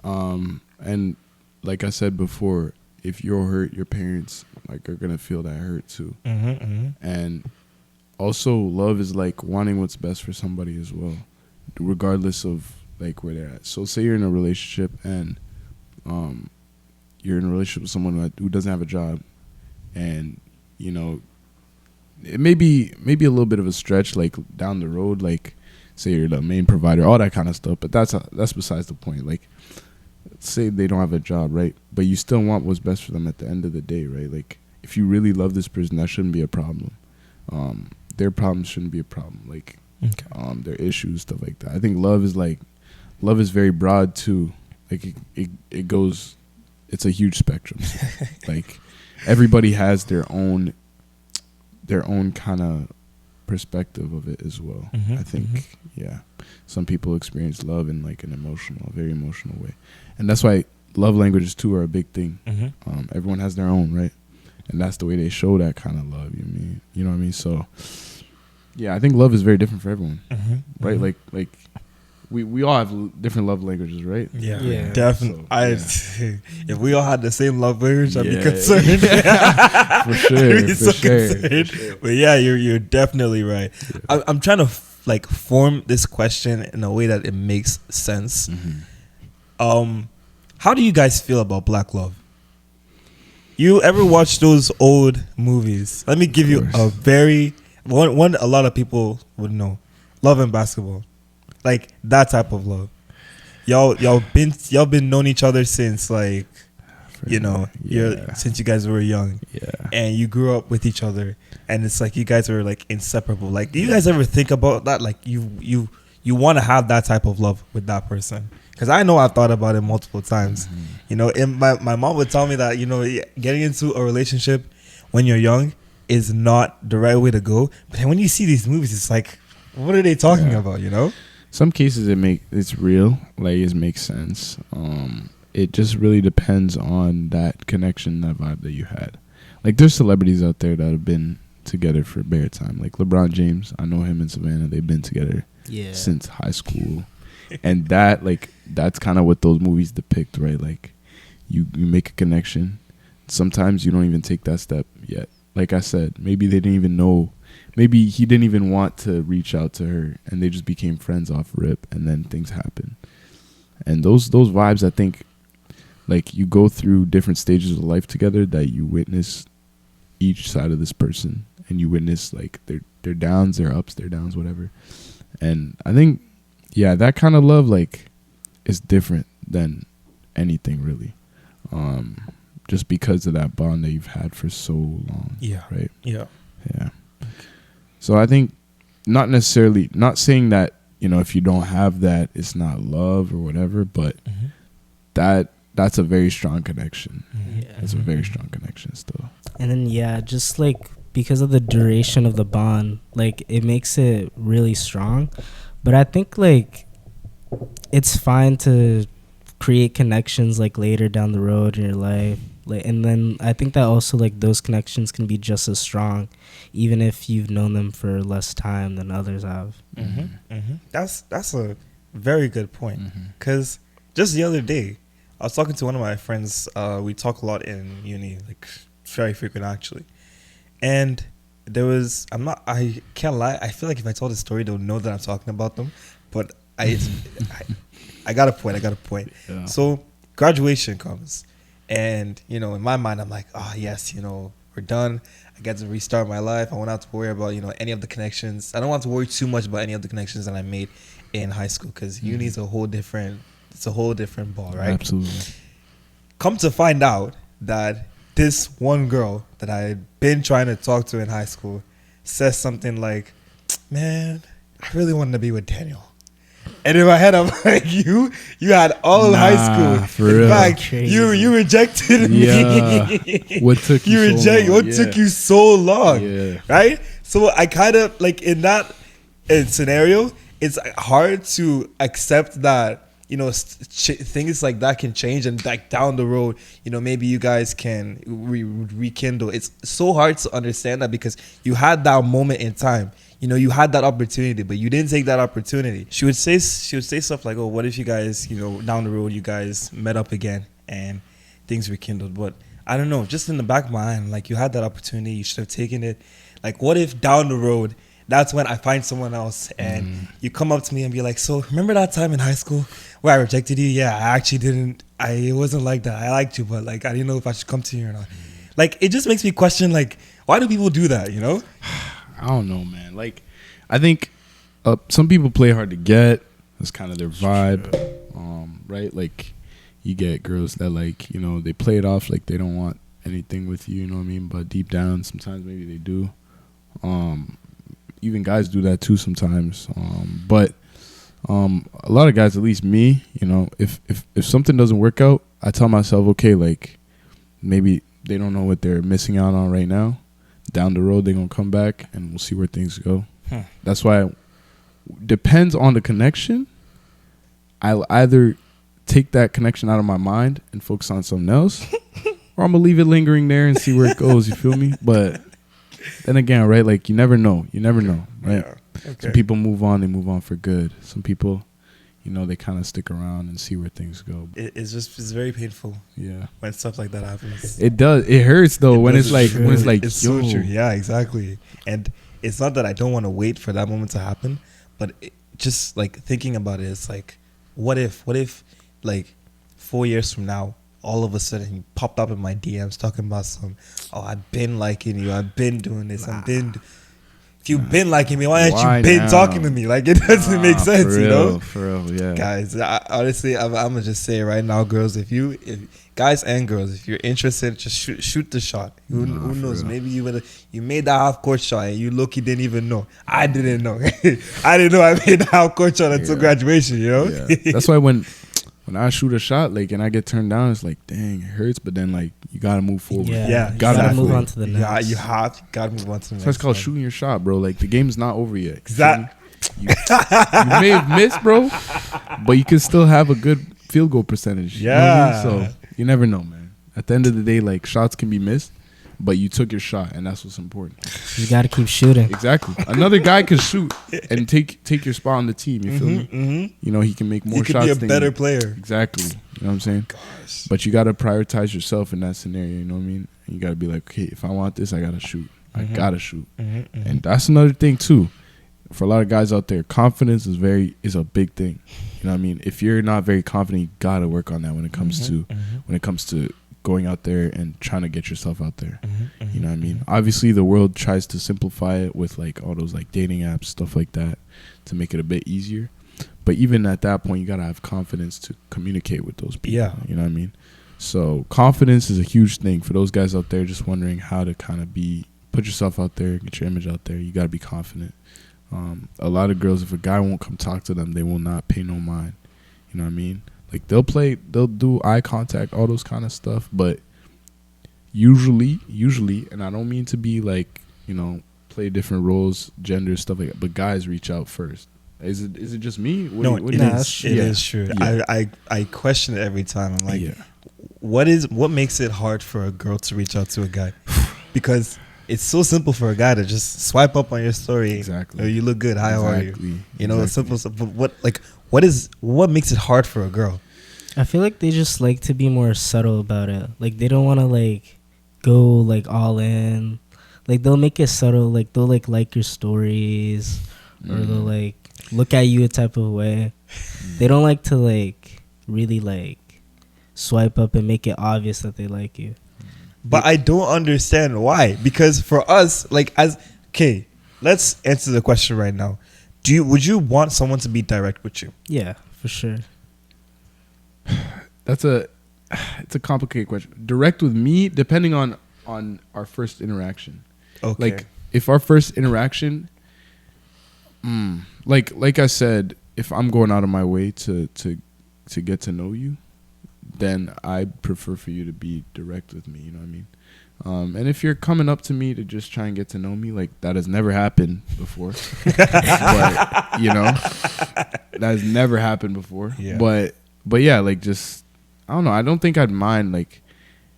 And like I said before, if you're hurt, your parents like are gonna feel that hurt too. And also, love is like wanting what's best for somebody as well, regardless of like where they're at. So, say you're in a relationship and you're in a relationship with someone who doesn't have a job, and you know, it may be a little bit of a stretch, like down the road, like say you're the main provider, all that kind of stuff. But that's besides the point. Like, say they don't have a job, right? But you still want what's best for them at the end of the day, right? Like, if you really love this person, that shouldn't be a problem. Their problems shouldn't be a problem. Like, their issues, stuff like that. I think love is very broad too. Like it goes, it's a huge spectrum. Like, everybody has their own kind of perspective of it as well. I think, yeah. Some people experience love in like a very emotional way. And that's why love languages too are a big thing. Everyone has their own, right? And that's the way they show that kind of love. You know what I mean? So, yeah, I think love is very different for everyone, right? Like we all have different love languages, right? Yeah. Definitely. So, if we all had the same love language, I'd be concerned. For sure. I'd be so concerned. But yeah, you're definitely right. Yeah. I'm trying to form this question in a way that it makes sense. How do you guys feel about black love? You ever watch those old movies? Let me give you a very one a lot of people would know. Love and Basketball. Like that type of love. Y'all been knowing each other since since you guys were young. Yeah. And you grew up with each other, and it's like you guys were like inseparable. Like, do you guys ever think about that? Like you want to have that type of love with that person? Because I know I've thought about it multiple times. And my mom would tell me that, getting into a relationship when you're young is not the right way to go. But then when you see these movies, it's like, what are they talking about, Some cases it's real, like it makes sense. It just really depends on that connection, that vibe that you had. Like, there's celebrities out there that have been together for a bare time. Like LeBron James, I know him and Savannah, they've been together since high school. And that's kind of what those movies depict, right? Like, you make a connection. Sometimes you don't even take that step yet. Like I said, maybe they didn't even know. Maybe he didn't even want to reach out to her, and they just became friends off rip, and then things happen. And those vibes, I think, like, you go through different stages of life together that you witness each side of this person, and you witness like their downs, their ups, their downs, whatever. And I think, yeah, that kind of love, like, is different than anything really. Just because of that bond that you've had for so long. Yeah. Right? Yeah. Yeah. So I think not saying that, if you don't have that, it's not love or whatever, but that's a very strong connection. It's a very strong connection still. And then, just like because of the duration of the bond, like, it makes it really strong. But I think, like, it's fine to create connections like later down the road in your life. Like, and then I think that also, like, those connections can be just as strong, even if you've known them for less time than others have. That's a very good point. Because just the other day, I was talking to one of my friends. We talk a lot in uni, like very frequent actually. And I can't lie. I feel like if I told the story, they'll know that I'm talking about them. But I got a point. Yeah. So graduation comes. And, in my mind, I'm like, yes, we're done. I get to restart my life. I won't have to worry about, any of the connections. I don't want to worry too much about any of the connections that I made in high school, because uni is a whole different ball, right? Absolutely. Come to find out that this one girl that I had been trying to talk to in high school says something like, man, I really wanted to be with Daniel. And in my head, I'm like, you had all of high school. For in real. fact, you rejected me. Yeah. What took you took you so long? Yeah. Right? So I kind of, like, in that scenario, it's hard to accept that, things like that can change, and like down the road, maybe you guys can rekindle. It's so hard to understand that, because you had that moment in time. You had that opportunity, but you didn't take that opportunity. She would say stuff like, "Oh, what if you guys, down the road, you guys met up again, and things rekindled. But I don't know, just in the back of my mind, like, you had that opportunity, you should have taken it. Like, what if down the road, that's when I find someone else and you come up to me and be like, so remember that time in high school where I rejected you? Yeah, I actually didn't. It wasn't like that. I liked you, but like, I didn't know if I should come to you or not. Like, it just makes me question, like, why do people do that, you know? I don't know, man. Like, I think some people play hard to get. That's kind of their vibe, right? Like, you get girls that, like, you know, they play it off like they don't want anything with you, you know what I mean? But deep down, sometimes maybe they do. Even guys do that too sometimes. But a lot of guys, at least me, you know, if something doesn't work out, I tell myself, okay, like, maybe they don't know what they're missing out on right now. Down the road, they're going to come back and we'll see where things go. That's why depends on the connection. I'll either take that connection out of my mind and focus on something else, or I'm going to leave it lingering there and see where it goes. You feel me? But then again, right, like, you never know, right? Yeah. Okay. Some people move on, they move on for good. Some people, you know, they kind of stick around and see where things go. It's very painful Yeah, when stuff like that happens. it does. It hurts though when it's like It's yo. so true. Yeah, exactly. And it's not that I don't want to wait for that moment to happen, but just like thinking about it, it's like, what if like 4 years from now, all of a sudden you popped up in my DMs talking about I've been liking you, I've been doing this, if you've been liking me, why haven't you been now? talking to me? Like, it doesn't make sense, for you real, know? For real, yeah. Guys, honestly, I'm gonna just say it right now, girls, if guys and girls, if you're interested, just shoot the shot. Who knows? real. Maybe you made that half court shot and you didn't even know. I didn't know. I didn't know I made the half court shot until graduation. You know. Yeah. That's why when I shoot a shot, like, and I get turned down, it's like, dang, it hurts. But then, like, you gotta move forward. Yeah, you gotta exactly. move on to the next. Yeah, you gotta move on to the next. So it's called one. shooting your shot, bro. Like, the game's not over yet. Exactly. You may have missed, bro, but you can still have a good field goal percentage. You know what I mean? So you never know, man. At the end of the day, like, shots can be missed, but you took your shot, and that's what's important. You gotta keep shooting. Exactly. Another guy can shoot and take your spot on the team. You feel me? Mm-hmm. You know, he can make more You could shots. be a than better you. player. Exactly. You know what I'm saying? Gosh. But you got to prioritize yourself in that scenario. You know what I mean? And you got to be like, okay, if I want this, I got to shoot. I got to shoot. And that's another thing, too. For a lot of guys out there, confidence is a big thing. You know what I mean? If you're not very confident, you got to work on that when it comes to going out there and trying to get yourself out there. You know what I mean? Obviously, the world tries to simplify it with, like, all those, like, dating apps, stuff like that, to make it a bit easier. But even at that point, you got to have confidence to communicate with those people. Yeah. You know what I mean? So confidence is a huge thing for those guys out there just wondering how to kind of put yourself out there, get your image out there. You got to be confident. A lot of girls, if a guy won't come talk to them, they will not pay no mind. You know what I mean? Like, they'll do eye contact, all those kind of stuff. But usually, and I don't mean to be like, you know, play different roles, gender, stuff like that, but guys reach out first. Is it just me? It is true. Yeah. I question it every time. I'm like, what makes it hard for a girl to reach out to a guy? Because it's so simple for a guy to just swipe up on your story. Exactly. Oh, you look good. Hi, how are you? You know, it's Exactly. simple. But what makes it hard for a girl? I feel like they just like to be more subtle about it. Like, they don't want to, like, go, like, all in. Like, they'll make it subtle. Like, they'll like your stories, or they'll, like, look at you a type of way. They don't like to, like, really, like, swipe up and make it obvious that they like you. But I don't understand why. Because for us, like, let's answer the question right now. Would you want someone to be direct with you? Yeah, for sure. It's a complicated question. Direct with me, depending on our first interaction. Okay. Like, if our first interaction, like I said, if I'm going out of my way to get to know you, then I prefer for you to be direct with me. You know what I mean? And if you're coming up to me to just try and get to know me, like, that has never happened before. But, you know, that has never happened before. Yeah. But yeah, like, just, I don't know. I don't think I'd mind, like,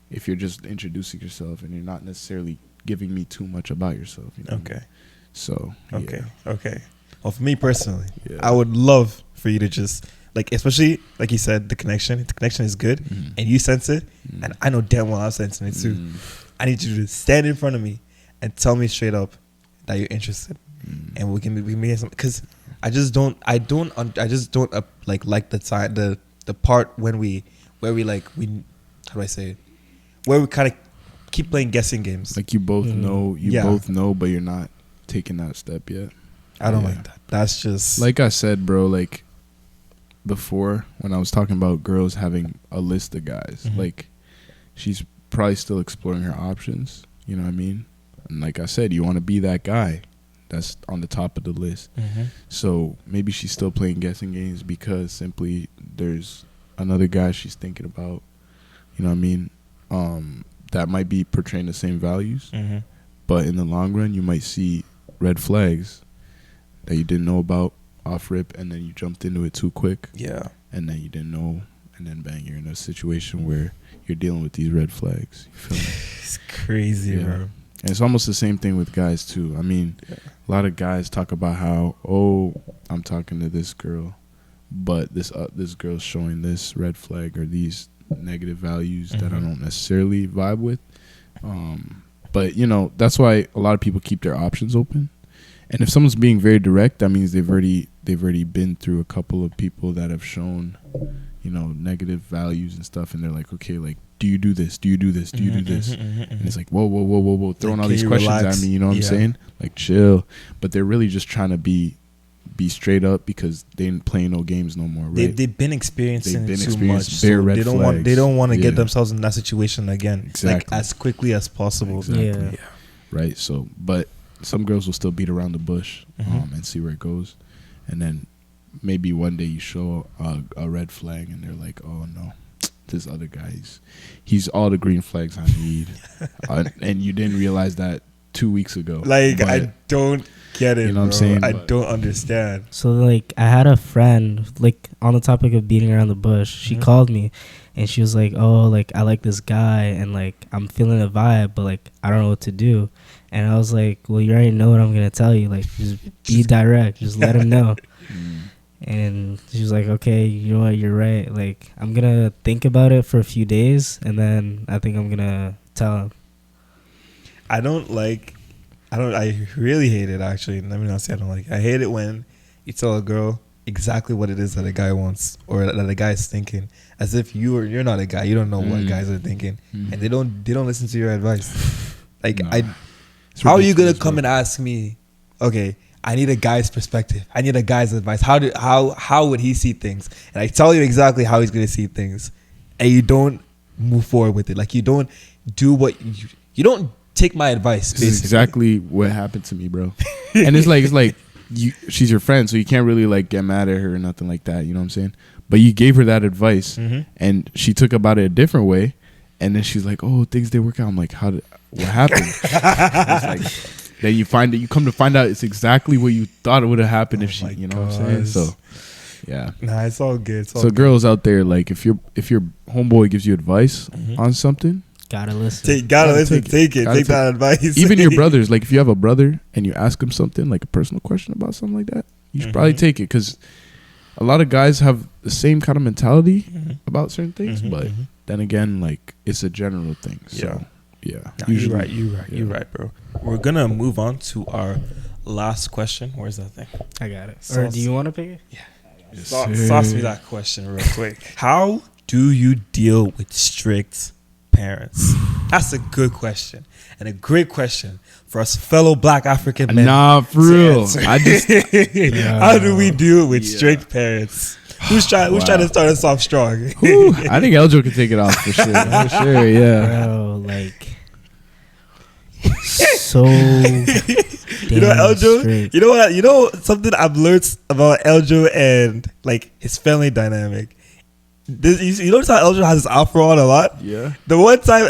if you're just introducing yourself and you're not necessarily giving me too much about yourself. You know what I mean? So, Okay. yeah. Okay. Well, for me personally, Yeah. I would love for you to just like especially like you said, the connection is good, and you sense it, and I know damn well I'm sensing it too. I need you to stand in front of me and tell me straight up that you're interested, and we make something. Because I just don't like the time the part where we how do I say it? Where we kind of keep playing guessing games. Like you both know, both know, but you're not taking that step yet. I don't like that. That's just like I said, bro. Like before, when I was talking about girls having a list of guys, like she's probably still exploring her options. You know what I mean? And like I said, you want to be that guy that's on the top of the list. So maybe she's still playing guessing games because simply there's another guy she's thinking about. You know what I mean? That might be portraying the same values, but in the long run, you might see red flags that you didn't know about off rip, and then you jumped into it too quick. Yeah. And then you didn't know, and then bang, you're in a situation where you're dealing with these red flags. You feel me? It's crazy, bro. And it's almost the same thing with guys too. I mean, a lot of guys talk about how, I'm talking to this girl, but this girl's showing this red flag or these negative values that I don't necessarily vibe with. But you know, that's why a lot of people keep their options open. And if someone's being very direct, that means they've already been through a couple of people that have shown, you know, negative values and stuff, and they're like, okay, like, do you do this? Do you do this? Do you do this? And it's like, whoa, throwing like, all these questions relax? at me, you know what I'm saying? Like, chill. But they're really just trying to be straight up because they ain't playing no games no more, right? They've been experiencing too much. Bare So red they don't want to flags. get themselves in that situation again, Exactly. like as quickly as possible. Exactly. Right. So, but some girls will still beat around the bush and see where it goes, and then maybe one day you show a red flag and they're like, oh no, this other guy, he's all the green flags I need, and you didn't realize that 2 weeks ago. Like, I don't get it. You know what I'm bro. saying? I don't understand. So like I had a friend, like on the topic of beating around the bush, she called me and she was like, oh, like I like this guy and like I'm feeling a vibe, but like I don't know what to do. And I was like, well, you already know what I'm gonna tell you. Like, just be direct. Just let him know. And she was like, okay, you know what, you're right. Like, I'm gonna think about it for a few days, and then I think I'm gonna tell him. I really hate it, actually. Let me not say I don't like it. I hate it when you tell a girl exactly what it is that a guy wants or that a guy is thinking, as if you're not a guy. You don't know what guys are thinking, and they don't listen to your advice. Like, how are you gonna come and ask me, okay, I need a guy's perspective, I need a guy's advice, how would he see things, and I tell you exactly how he's gonna see things, and you don't move forward with it. Like, you don't do what you don't take my advice. This is exactly what happened to me, bro. And it's like she's your friend, so you can't really like get mad at her or nothing like that, you know what I'm saying? But you gave her that advice and she took about it a different way, and then she's like, oh, things didn't work out. I'm like, what happened? It's like, then you come to find out it's exactly what you thought it would have happened if she, you know what I'm saying? So yeah. Nah, it's all good. So girls out there, like, if your homeboy gives you advice on something, gotta listen. Take it. Take that advice. Even your brothers, like if you have a brother and you ask him something, like a personal question about something like that, you should probably take it, because a lot of guys have the same kind of mentality about certain things, but then again, like, it's a general thing. So yeah. Nah, you're right, bro. We're gonna move on to our last question. Where's that thing? I got it. Or do you want to pick it? Yeah. Sauce me that question real quick. How do you deal with strict parents? That's a good question, and a great question for us fellow Black African men. Nah, for real. I just how do we deal with strict parents? Who's trying to start us off strong? I think Eljo can take it off for sure. For sure, yeah. Bro, like, so You know Eljo? strict. You know what? You know something I've learned about Eljo and like his family dynamic. You notice how Eljo has his afro on a lot? Yeah. The one time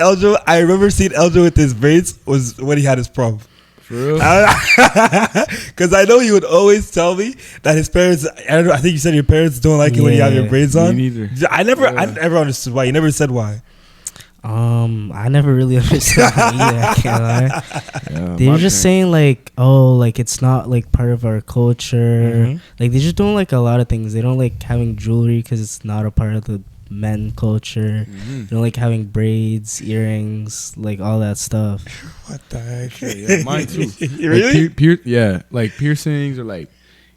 I remember seeing Eljo with his braids was when he had his prom. For real? Because I know you would always tell me that his parents, I think you said your parents don't like it when you have your braids on. Me neither. I never understood why. You never said why. I never really understood that either. I can't lie. Yeah, They my were just parents- saying like, oh, like it's not like part of our culture. Mhm. Like they just don't like a lot of things. They don't like having jewelry because it's not a part of the men culture. Mhm. They don't like having braids, earrings, like all that stuff. What the heck? Yeah, mine too. Really? Like, yeah, like piercings or like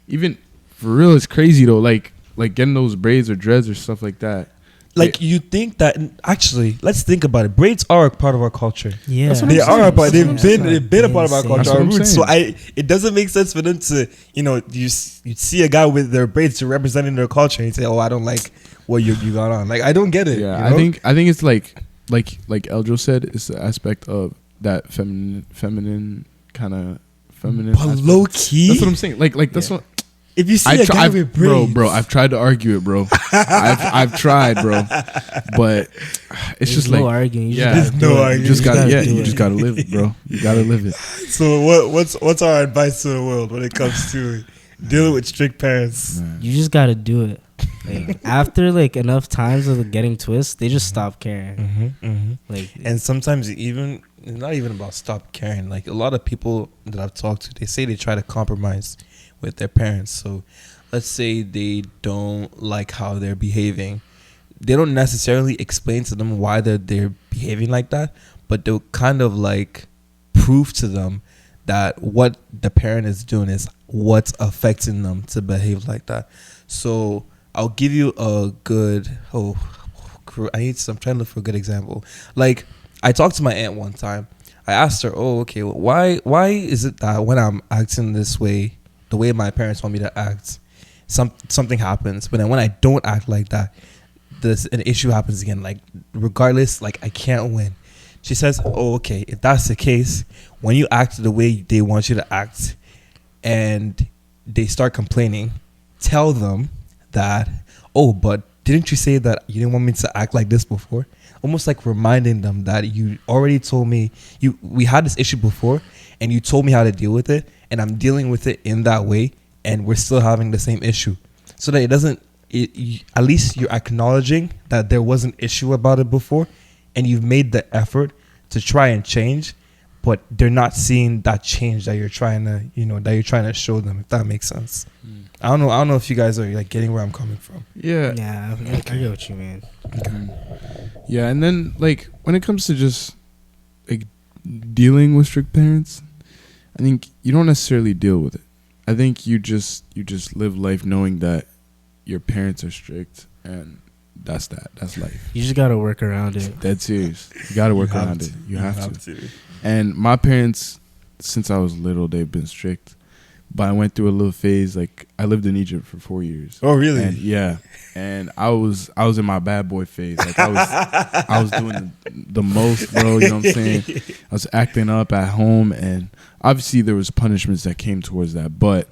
even for real, it's crazy though. Like getting those braids or dreads or stuff like that. Like you think that actually, let's think about it. Braids are a part of our culture. Yeah, That's what They I'm are a saying. part. They've That's been what they've been a part of our insane. culture. That's Our what I'm roots. So saying. it doesn't make sense for them to you see a guy with their braids to representing their culture and you say, oh, I don't like what you got on. Like I don't get it. Yeah, you know? I think it's like Eljo said, it's the aspect of that feminine kind of feminine. But aspect. low key, That's what I'm saying. Like that's Yeah. what if you see a guy with braids, bro. I've tried to argue it, bro. I've tried, bro. But it's There's just no like arguing. You yeah, just gotta There's no do it. arguing. you just gotta gotta yeah, do you it. just gotta live it, bro. You gotta live it. So what's our advice to the world when it comes to dealing with strict parents? Man. You just gotta do it. Like after like enough times of getting twists, they just stop caring. Like And sometimes even it's not even about stop caring. Like a lot of people that I've talked to, they say they try to compromise with their parents. So let's say they don't like how they're behaving. They don't necessarily explain to them why they're behaving like that, but they'll kind of like prove to them that what the parent is doing is what's affecting them to behave like that. So I'll give you a good I'm trying to look for a good example. Like I talked to my aunt one time. I asked her, "Oh, okay, well, why is it that when I'm acting this way, the way my parents want me to act, something happens, but then when I don't act like that, an issue happens again. Like regardless, like I can't win." She says, "Oh, okay, if that's the case, when you act the way they want you to act, and they start complaining, tell them that, oh, but didn't you say that you didn't want me to act like this before?" Almost like reminding them that you already told me we had this issue before and you told me how to deal with it and I'm dealing with it in that way and we're still having the same issue. So that it doesn't at least you're acknowledging that there was an issue about it before and you've made the effort to try and change, but they're not seeing that change that you're trying to show them, if that makes sense. I don't know if you guys are like getting where I'm coming from. Yeah. yeah, I get what you mean. Yeah, and then like when it comes to just like dealing with strict parents, I think you don't necessarily deal with it. I think you just live life knowing that your parents are strict and that's life. You just gotta work around it. Dead serious. You gotta work have around to. it. You have to. to. And my parents, since I was little, they've been strict. But I went through a little phase. Like I lived in Egypt for 4 years. Oh, really? And yeah, and I was in my bad boy phase. Like I was doing the most, bro. You know what I'm saying? I was acting up at home, and obviously there was punishments that came towards that. But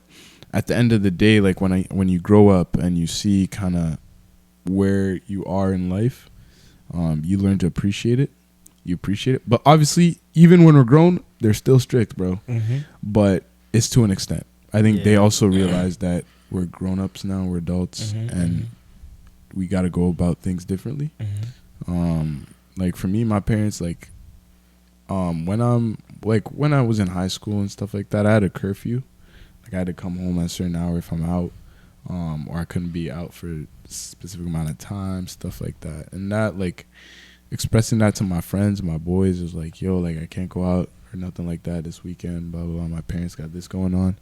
at the end of the day, like when you grow up and you see kind of where you are in life, you learn to appreciate it. You appreciate it. But obviously, even when we're grown, they're still strict, bro. But it's to an extent. I think they also realize that we're grown-ups now, we're adults, and we got to go about things differently. Like for me, my parents, like when I was in high school and stuff like that, I had a curfew. Like I had to come home at a certain hour if I'm out, or I couldn't be out for a specific amount of time, stuff like that. And that, like, expressing that to my friends, my boys, is like, yo, like I can't go out or nothing like that this weekend, blah, blah, blah. My parents got this going on.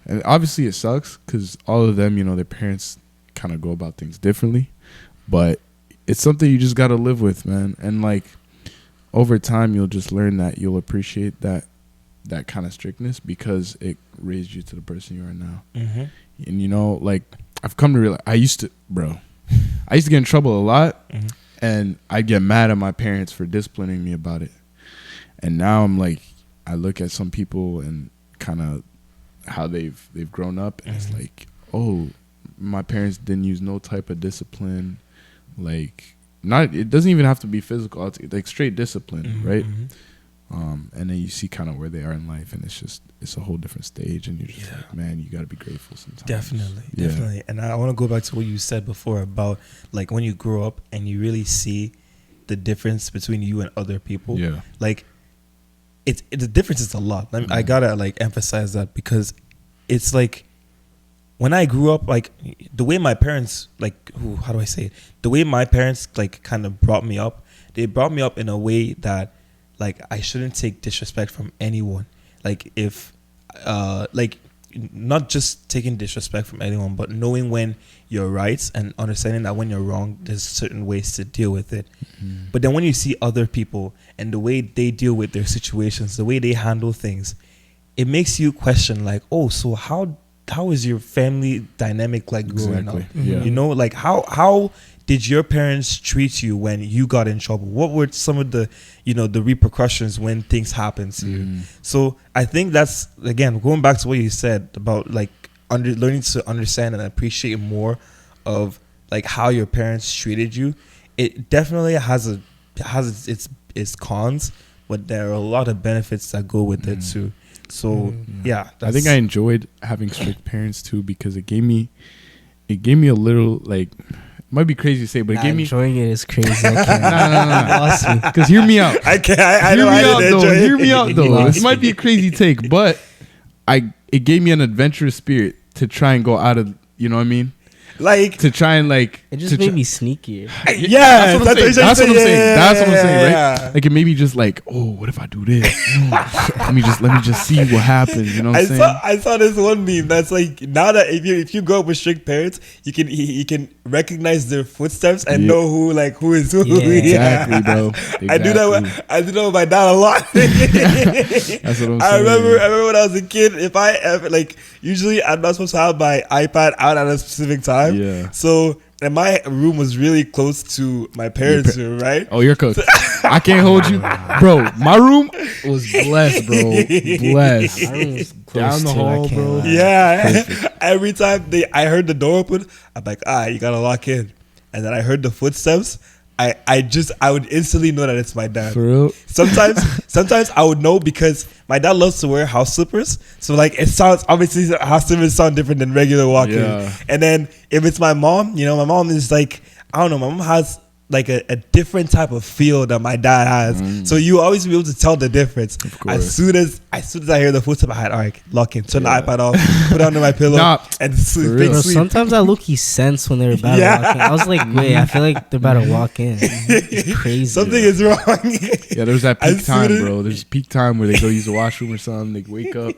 And obviously it sucks because all of them, you know, their parents kind of go about things differently. But it's something you just got to live with, man. And, like, over time, you'll just learn that you'll appreciate that kind of strictness because it raised you to the person you are now. And, you know, like, I've come to realize, I used to get in trouble a lot. And I'd get mad at my parents for disciplining me about it. And now I'm like, I look at some people and kind of how they've grown up, and it's like, oh, my parents didn't use no type of discipline. Like, it doesn't even have to be physical. It's like straight discipline, right? And then you see kind of where they are in life, and it's a whole different stage, and you're just like, man, you got to be grateful sometimes. Definitely. And I want to go back to what you said before about like when you grow up and you really see the difference between you and other people. Yeah. Like, the difference is a lot. I gotta like emphasize that, because it's like when I grew up, like the way my parents, like, how do I say it? The way my parents like kind of brought me up, they brought me up in a way that like I shouldn't take disrespect from anyone. Like if, like, not just taking disrespect from anyone, but knowing when you're right and understanding that when you're wrong, there's certain ways to deal with it. But then when you see other people and the way they deal with their situations, the way they handle things, it makes you question like, oh, so how is your family dynamic like growing up? Yeah. You know, like how did your parents treat you when you got in trouble? What were some of the, you know, the repercussions when things happen to you? So I think that's, again, going back to what you said about like learning to understand and appreciate more of like how your parents treated you. It definitely has its cons, but there are a lot of benefits that go with it too. So yeah, I think I enjoyed having strict parents too, because it gave me a little, like, it might be crazy to say, but it gave me enjoying it is crazy. I can't. nah. Lost me. Because hear me out. I can't. I know. I didn't enjoy it. Hear me out though. This might be a crazy take, but it gave me an adventurous spirit to try and go out of, you know what I mean? Like, To try and like It just made me sneakier. yeah, That's what I'm saying. That's what I'm saying. That's what I'm saying, right? Yeah. Like it made me just like, oh, what if I do this? let me just see what happens. You know what I'm saying? I saw this one meme that's like, now that if you grow up with strict parents, you can recognize their footsteps and know who is who. Yeah. Exactly, bro. I do that with my dad a lot. That's what I'm saying. I remember when I was a kid, if I ever, like, usually I'm not supposed to have my iPad out at a specific time. Yeah. So, and my room was really close to my parents' room, right? Oh, you're cooked. I can't hold you, bro. My room was blessed, bro. Blessed. My room was Down close the too, I hall, can't bro. lie. Yeah. Every time I heard the door open, I'm like, you gotta lock in. And then I heard the footsteps. I would instantly know that it's my dad. For real? Sometimes I would know because my dad loves to wear house slippers. So like it sounds, obviously house slippers sound different than regular walking. Yeah. And then if it's my mom, you know, my mom is like, I don't know, my mom has like a different type of feel that my dad has. So you always be able to tell the difference. Of course. As soon as I hear the footstep, I had, all right, lock in, turn the iPad off, put it under my pillow, and sleep. for Big real. Bro, sleep. sometimes I look sense when they're about Yeah. to walk in. I was like, wait, I feel like they're about to walk in. It's crazy. Something is wrong. Yeah, there's that peak As soon time, as- bro. There's peak time where they go use the washroom or something. They wake up.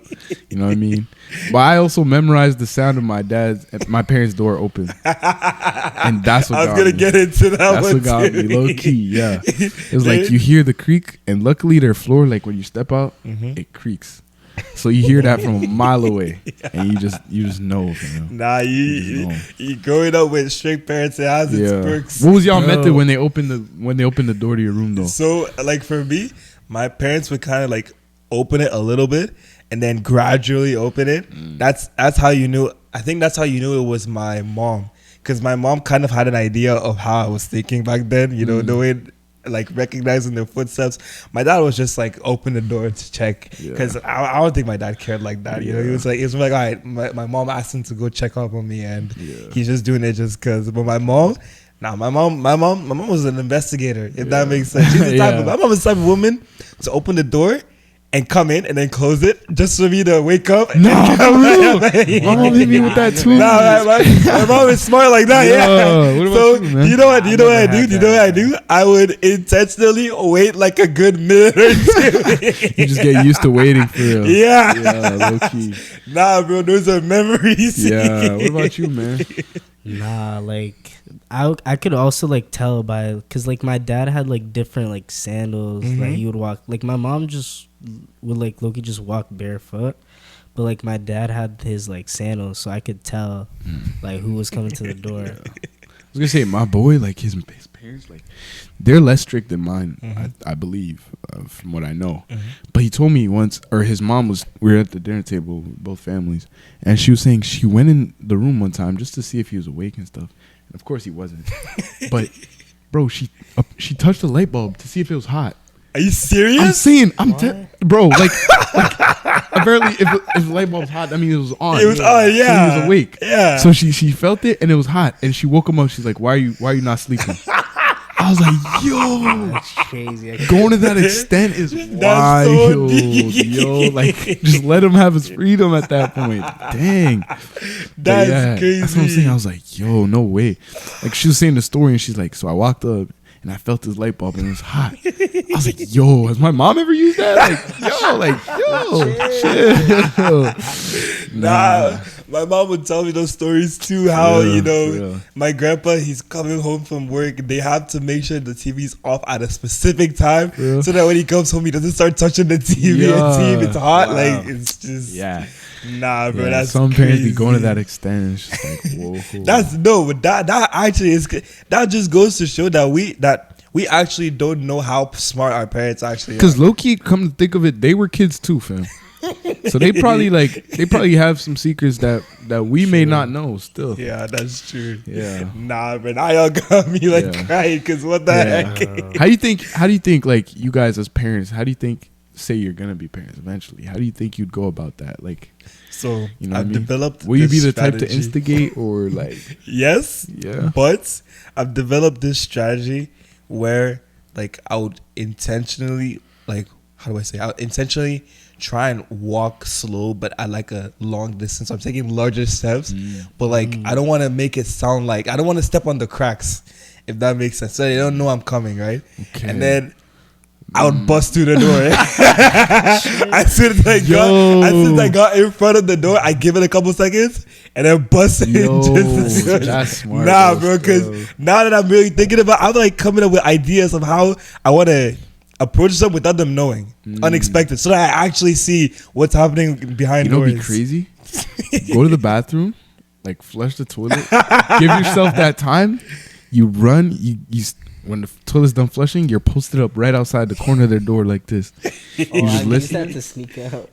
You know what I mean? But I also memorized the sound of my parents' door open. And that's what I was got gonna me. get into that That's one what got too. me, low key. Yeah, it was like you hear the creak, and luckily their floor, like when you step out, it creaks. So you hear that from a mile away, and you just know. You know? Nah, you growing up with strict parents, it has its perks. What was y'all Bro. method when they opened the door to your room though? So, like for me, my parents would kind of like open it a little bit and then gradually open it. That's how you knew. I think that's how you knew it was my mom, because my mom kind of had an idea of how I was thinking back then. You know, the way like recognizing their footsteps. My dad was just like open the door to check, because I don't think my dad cared like that. You know, he was like all right. My mom asked him to go check up on me, and he's just doing it just because. But my mom. Nah, my mom was an investigator, if that makes sense. She's the type of, my mom is the type of woman to open the door and come in and then close it just for me to wake up. And Nah, for real. my My mom hit me with that too. my mom is smart like that. Yeah. What about So you, man? you know what? You know what I do? never You know what had I do? I would intentionally wait like a good minute or two. You just get used to waiting for real. Yeah. Yeah, low key. Nah, bro, those are memories. Yeah. What about you, man? Nah, like I could also like tell by, because like my dad had like different like sandals that he would walk. Like my mom just would like Loki just walk barefoot, but like my dad had his like sandals, so I could tell like who was coming to the door. I was gonna say my boy, like his parents, like they're less strict than mine. I believe, from what I know. But he told me once, or his mom we were at the dinner table with both families, and she was saying she went in the room one time just to see if he was awake and stuff. And of course he wasn't. But bro, she touched the light bulb to see if it was hot. Are you serious? I'm saying, bro, like apparently if the light bulb's hot, that means it was on. It was on, yeah. So he was awake. Yeah. So she felt it and it was hot, and she woke him up. She's like, why are you not sleeping? I was like, yo, That's crazy. going to that extent is That's so wild, deep. yo. Like, just let him have his freedom at that point. Dang. But That's yeah, crazy. That's what I'm saying. I was like, yo, no way. Like, she was saying the story, and she's like, so I walked up, and I felt this light bulb, and it was hot. I was like, yo, has my mom ever used that? Chill. Nah, my mom would tell me those stories too. How Yeah, you for know real. my grandpa, he's coming home from work. They have to make sure the TV's off at a specific time, real. so that when he comes home, he doesn't start touching the TV Yeah. and see if it's hot. Wow. Like it's just Yeah. nah, bro. Yeah, That's some parents be going to crazy. that extent. And it's just like, whoa. That's no, but that actually is that just goes to show that we actually don't know how smart our parents actually are. Because low key, come to think of it, they were kids too, fam. So they probably have some secrets that we may not know still. Yeah, that's true. Yeah. Nah, but now y'all got me like Yeah. crying because what the Yeah. heck? How do you think like you guys as parents, how do you think say you're gonna be parents eventually? How do you think you'd go about that? Like, So you know what I I've mean? developed. Will you be this the type to strategy. instigate or like Yes, yeah. but I've developed this strategy where like I would intentionally like how do I say? I would intentionally try and walk slow, but at like a long distance. I'm taking larger steps, but like I don't want to make it sound like I don't want to step on the cracks, if that makes sense. So they don't know I'm coming, right? Okay. And then I would bust through the door. as soon as I got in front of the door, I give it a couple seconds and then bust it. Yo, just to- that's smart, Nah, though, bro, because still. now that I'm really thinking about it, I'm like coming up with ideas of how I want to approach them without them knowing. Unexpected. So that I actually see what's happening behind You know doors. what'd be crazy? Go to the bathroom, like flush the toilet, give yourself that time. You run, when the toilet's done flushing, you're posted up right outside the corner of their door like this. You Oh, just I used listen, that to sneak out.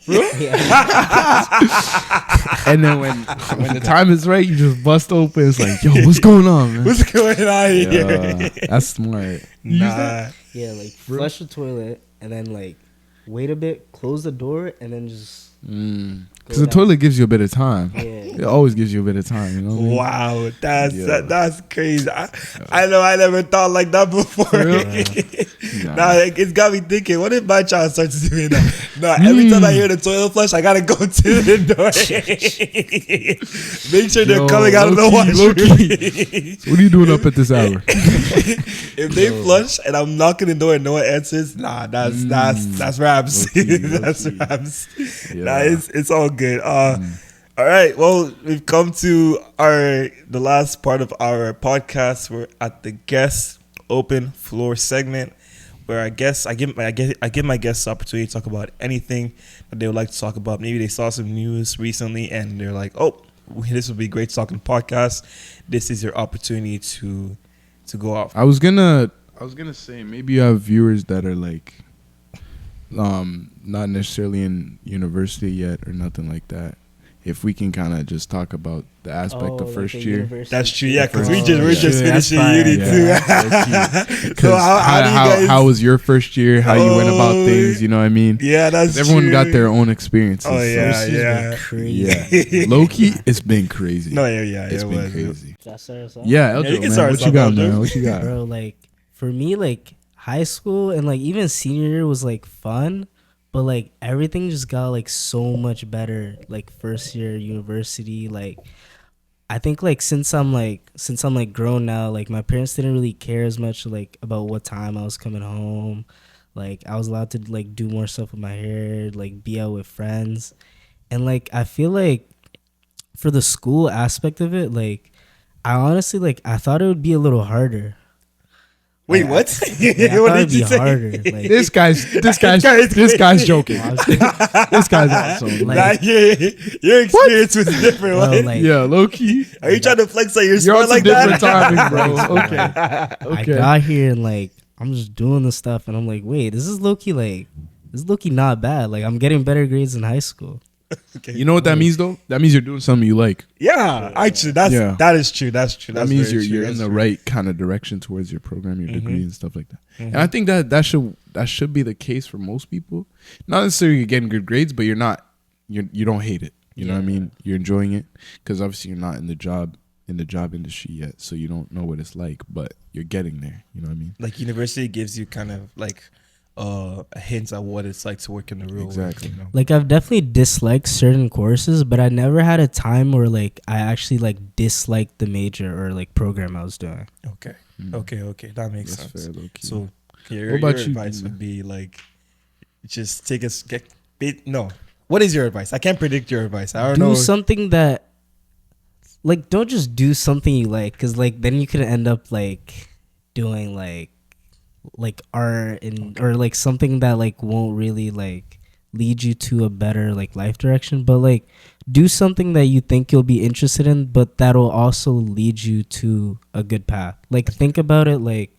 and then when the time is right, you just bust open. It's like, yo, what's going on, man? What's going on here? Yeah, that's smart. Nah. Yeah, like flush the toilet and then like wait a bit, close the door, and then just Because the toilet gives you a bit of time. yeah. It always gives you a bit of time. You know what I mean? Wow, that's Yeah. that's crazy. I know I never thought like that before. real? Nah, like, it's got me thinking. What if my child starts doing that? Nah, every time I hear the toilet flush, I gotta go to the door. Make sure they're Yo, coming out of the low-key, washroom. So what are you doing up at this hour? If they flush and I'm knocking the door and no one answers, nah, that's raps. Low-key, That's low-key. raps. Yeah. Nah, it's all good. All right. Well, we've come to the last part of our podcast. We're at the guest open floor segment, where I give my guests the opportunity to talk about anything that they would like to talk about. Maybe they saw some news recently and they're like, "Oh, this would be great to talk on the podcast." This is your opportunity to go off. I was gonna say maybe you have viewers that are like, not necessarily in university yet or nothing like that. If we can kind of just talk about the aspect of first year. That's true. Yeah, because we're Oh, just yeah. finishing uni too. Because how do you guys? how was your first year? How you went about things? You know what I mean? Yeah, that's Everyone true. got their own experiences. Oh, yeah, so- yeah. Crazy. yeah. Low key, it's been crazy. No, yeah, it's it been was. crazy. Should I start us off? Yeah, Yeah, Eljo, you can man, start what us you got, off, Eljo. man? What you got? Bro, like for me, like high school and like even senior year was like fun, but like everything just got like so much better. Like first year university, like I think like since I'm like grown now, like my parents didn't really care as much like about what time I was coming home. Like I was allowed to like do more stuff with my hair, like be out with friends, and like I feel like for the school aspect of it, like I honestly like I thought it would be a little harder. Wait, what? Yeah, I What thought it'd did you be say? harder. Like, This guy's joking. This guy's awesome. Like- Nah, your experience was different. bro, What? like, Yeah, low key. Are you trying to flex that you're You're smart on some like different that? timing, bro. Okay. I Okay. got here and like I'm just doing the stuff and I'm like, wait, this is low key not bad. Like I'm getting better grades in high school. Okay. You know what that means though? That means you're doing something you like. Yeah, actually, Yeah. that is true. That's true. That That's means very you're true. in That's the true. right kind of direction towards your program, your degree, and stuff like that. And I think that should be the case for most people. Not necessarily you're getting good grades, but you don't hate it. You know what I mean? You're enjoying it because obviously you're not in the job in the job industry yet, so you don't know what it's like, but you're getting there. You know what I mean? Like university gives you kind of like a hint at what it's like to work in the real Exactly. world. You know? Like I've definitely disliked certain courses, but I never had a time where like I actually like disliked the major or like program I was doing. Okay. Mm. Okay. That makes That's sense. fair, low key. So your, What about your you, advice Dina? would be like, just take us get bit. No, what is your advice? I can't predict your advice. I don't Do know. something that, like, don't just do something you like, because like then you could end up like doing like art and or like something that like won't really like lead you to a better like life direction. But like do something that you think you'll be interested in, but that'll also lead you to a good path. Like think about it like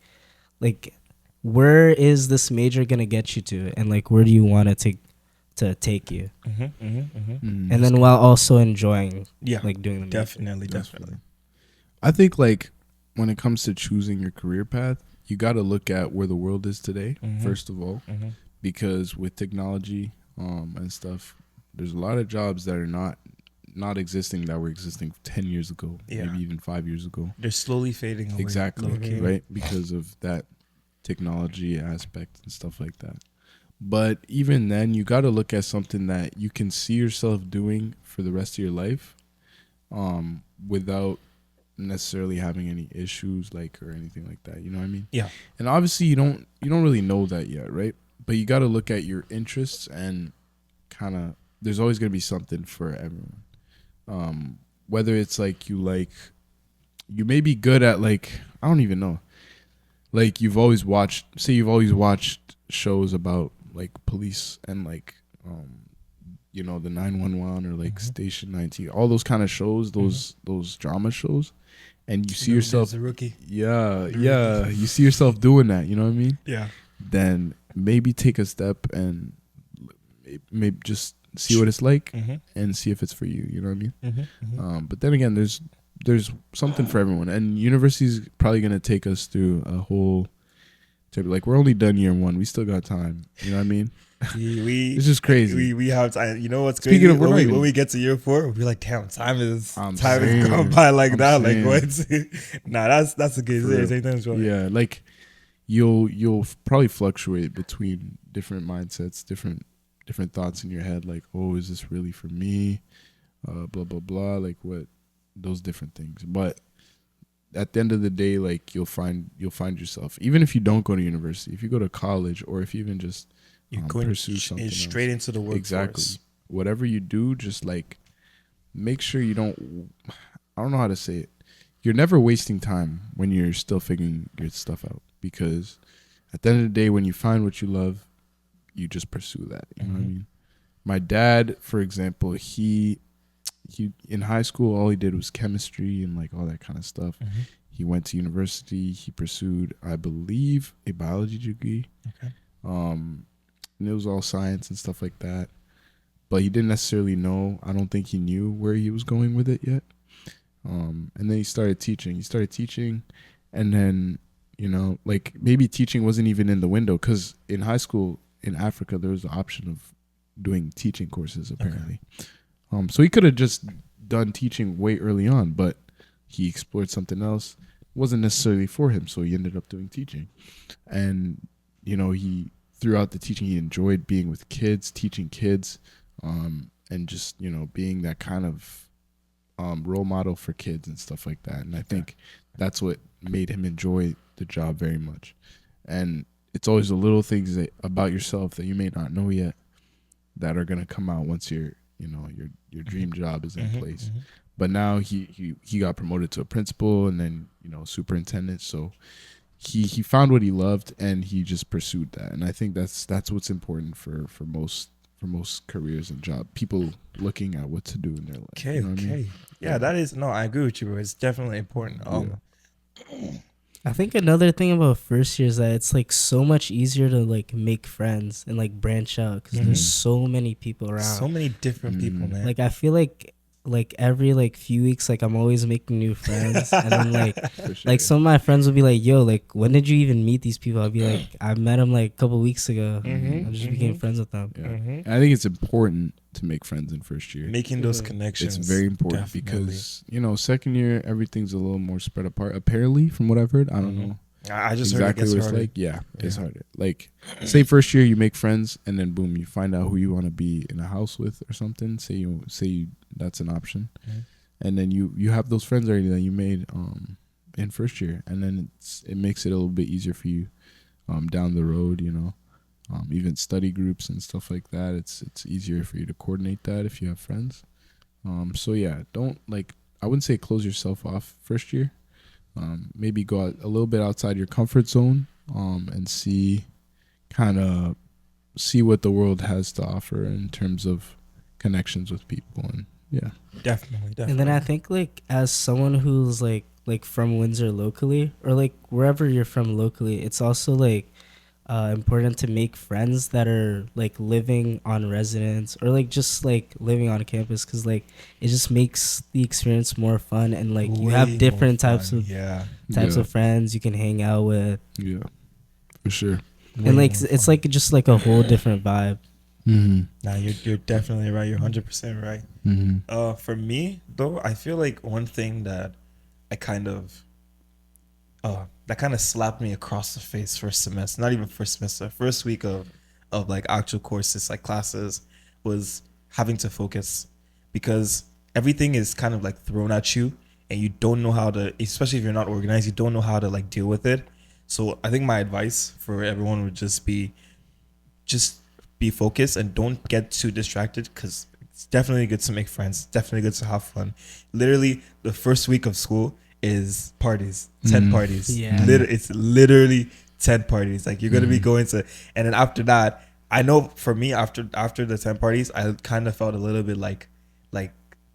where is this major gonna get you to, and like where do you want it to take you, Mm. and then while also enjoying Yeah, like doing the major. definitely. I think like when it comes to choosing your career path, you got to look at where the world is today, first of all, because with technology and stuff, there's a lot of jobs that are not existing that were existing 10 years ago, Yeah. maybe even 5 years ago. They're slowly fading away. Exactly, low-key. right? Because of that technology aspect and stuff like that. But even then, you got to look at something that you can see yourself doing for the rest of your life, without necessarily having any issues like or anything like that. You know what I mean? Yeah. And obviously, you don't really know that yet, right? But you got to look at your interests and kind of. There's always gonna be something for everyone. Whether it's like you may be good at like I don't even know. Like you've always watched shows about like police and like the 911 or like Station 19, all those kind of shows, those drama shows, and you see yourself as a rookie. yeah you see yourself doing that, you know what I mean? Yeah. Then maybe take a step and maybe just see what it's like and see if it's for you, you know what I mean? But then again, there's something for everyone, and university's probably gonna take us through a whole like we're only done year one, we still got time, you know what I mean? It's just crazy. We have time. You know what's Speaking crazy? of, we're not even- When we get to year 4, we'll be like, damn, time is saying. gone by like I'm that. saying. Like what? Nah, that's a good For real. thing. Yeah, like you'll probably fluctuate between different mindsets, different thoughts in your head, like, oh, is this really for me? Blah blah blah, like what, those different things. But at the end of the day, like you'll find yourself, even if you don't go to university, if you go to college, or if you even just You're going pursue something straight else. into the workforce. Exactly. Whatever you do, just like make sure you don't. I don't know how to say it. You're never wasting time when you're still figuring your stuff out, because at the end of the day, when you find what you love, you just pursue that. You know what I mean? My dad, for example, he in high school, all he did was chemistry and like all that kind of stuff. He went to university. He pursued, I believe, a biology degree. Okay. And it was all science and stuff like that. But he didn't necessarily know. I don't think he knew where he was going with it yet. And then he started teaching. And then, like maybe teaching wasn't even in the window, because in high school in Africa, there was the option of doing teaching courses, apparently. So he could have just done teaching way early on, but he explored something else. It wasn't necessarily for him, so he ended up doing teaching. And, he throughout the teaching, he enjoyed being with kids, teaching kids, and just, being that kind of role model for kids and stuff like that. And I think that's what made him enjoy the job very much. And it's always the little things about yourself that you may not know yet that are going to come out once your dream job is in place. But now he got promoted to a principal, and then superintendent. So he found what he loved, and he just pursued that. And I think that's what's important for most careers and job people looking at what to do in their life. Okay. You know what I mean? Yeah, that is I agree with you, bro. It's definitely important. I think another thing about first year is that it's like so much easier to like make friends and like branch out, because there's so many people around. So many different people, man. Like I feel like like every like few weeks, like I'm always making new friends, and then like For sure. like some of my friends will be like, "Yo, like when did you even meet these people?" I'll be like, "I met them like a couple weeks ago. I just became friends with them." Yeah. Mhm. And I think it's important to make friends in first year. Making those Mhm. connections. It's very important definitely. because second year everything's a little more spread apart. Apparently, from what I've heard, I don't Mhm. know I just heard it exactly gets what it's harder. like. Yeah, it's Yeah. harder. Like, say first year you make friends, and then boom, you find out who you want to be in a house with or something. Say that's an option, Mhm. and then you have those friends already that you made in first year, and then it makes it a little bit easier for you down the road. Even study groups and stuff like that. It's easier for you to coordinate that if you have friends. So yeah, don't I wouldn't say close yourself off first year. Maybe go out a little bit outside your comfort zone and see what the world has to offer in terms of connections with people. And yeah, Definitely. And then I think like as someone who's like from Windsor locally, or like wherever you're from locally, it's also like important to make friends that are like living on residence or like just like living on campus, because like it just makes the experience more fun, and like you Way have more different types fun. of yeah. types yeah, of friends you can hang out with, yeah, for sure. Way and like more it's fun. like just like a whole different vibe. Mm-hmm. Nah, you're definitely right. You're 100% right. Mm-hmm. For me though, I feel like one thing that I kind of that kind of slapped me across the face first semester, not even first semester, first week of like actual courses, like classes, was having to focus, because everything is kind of like thrown at you and you don't know how to, especially if you're not organized, you don't know how to like deal with it. So I think my advice for everyone would just be focused and don't get too distracted, because it's definitely good to make friends. It's definitely good to have fun. Literally, the first week of school is parties, 10 parties. Yeah. It's literally 10 parties. Like you're gonna be going to, and then after that, I know for me, after the 10 parties, I kind of felt a little bit like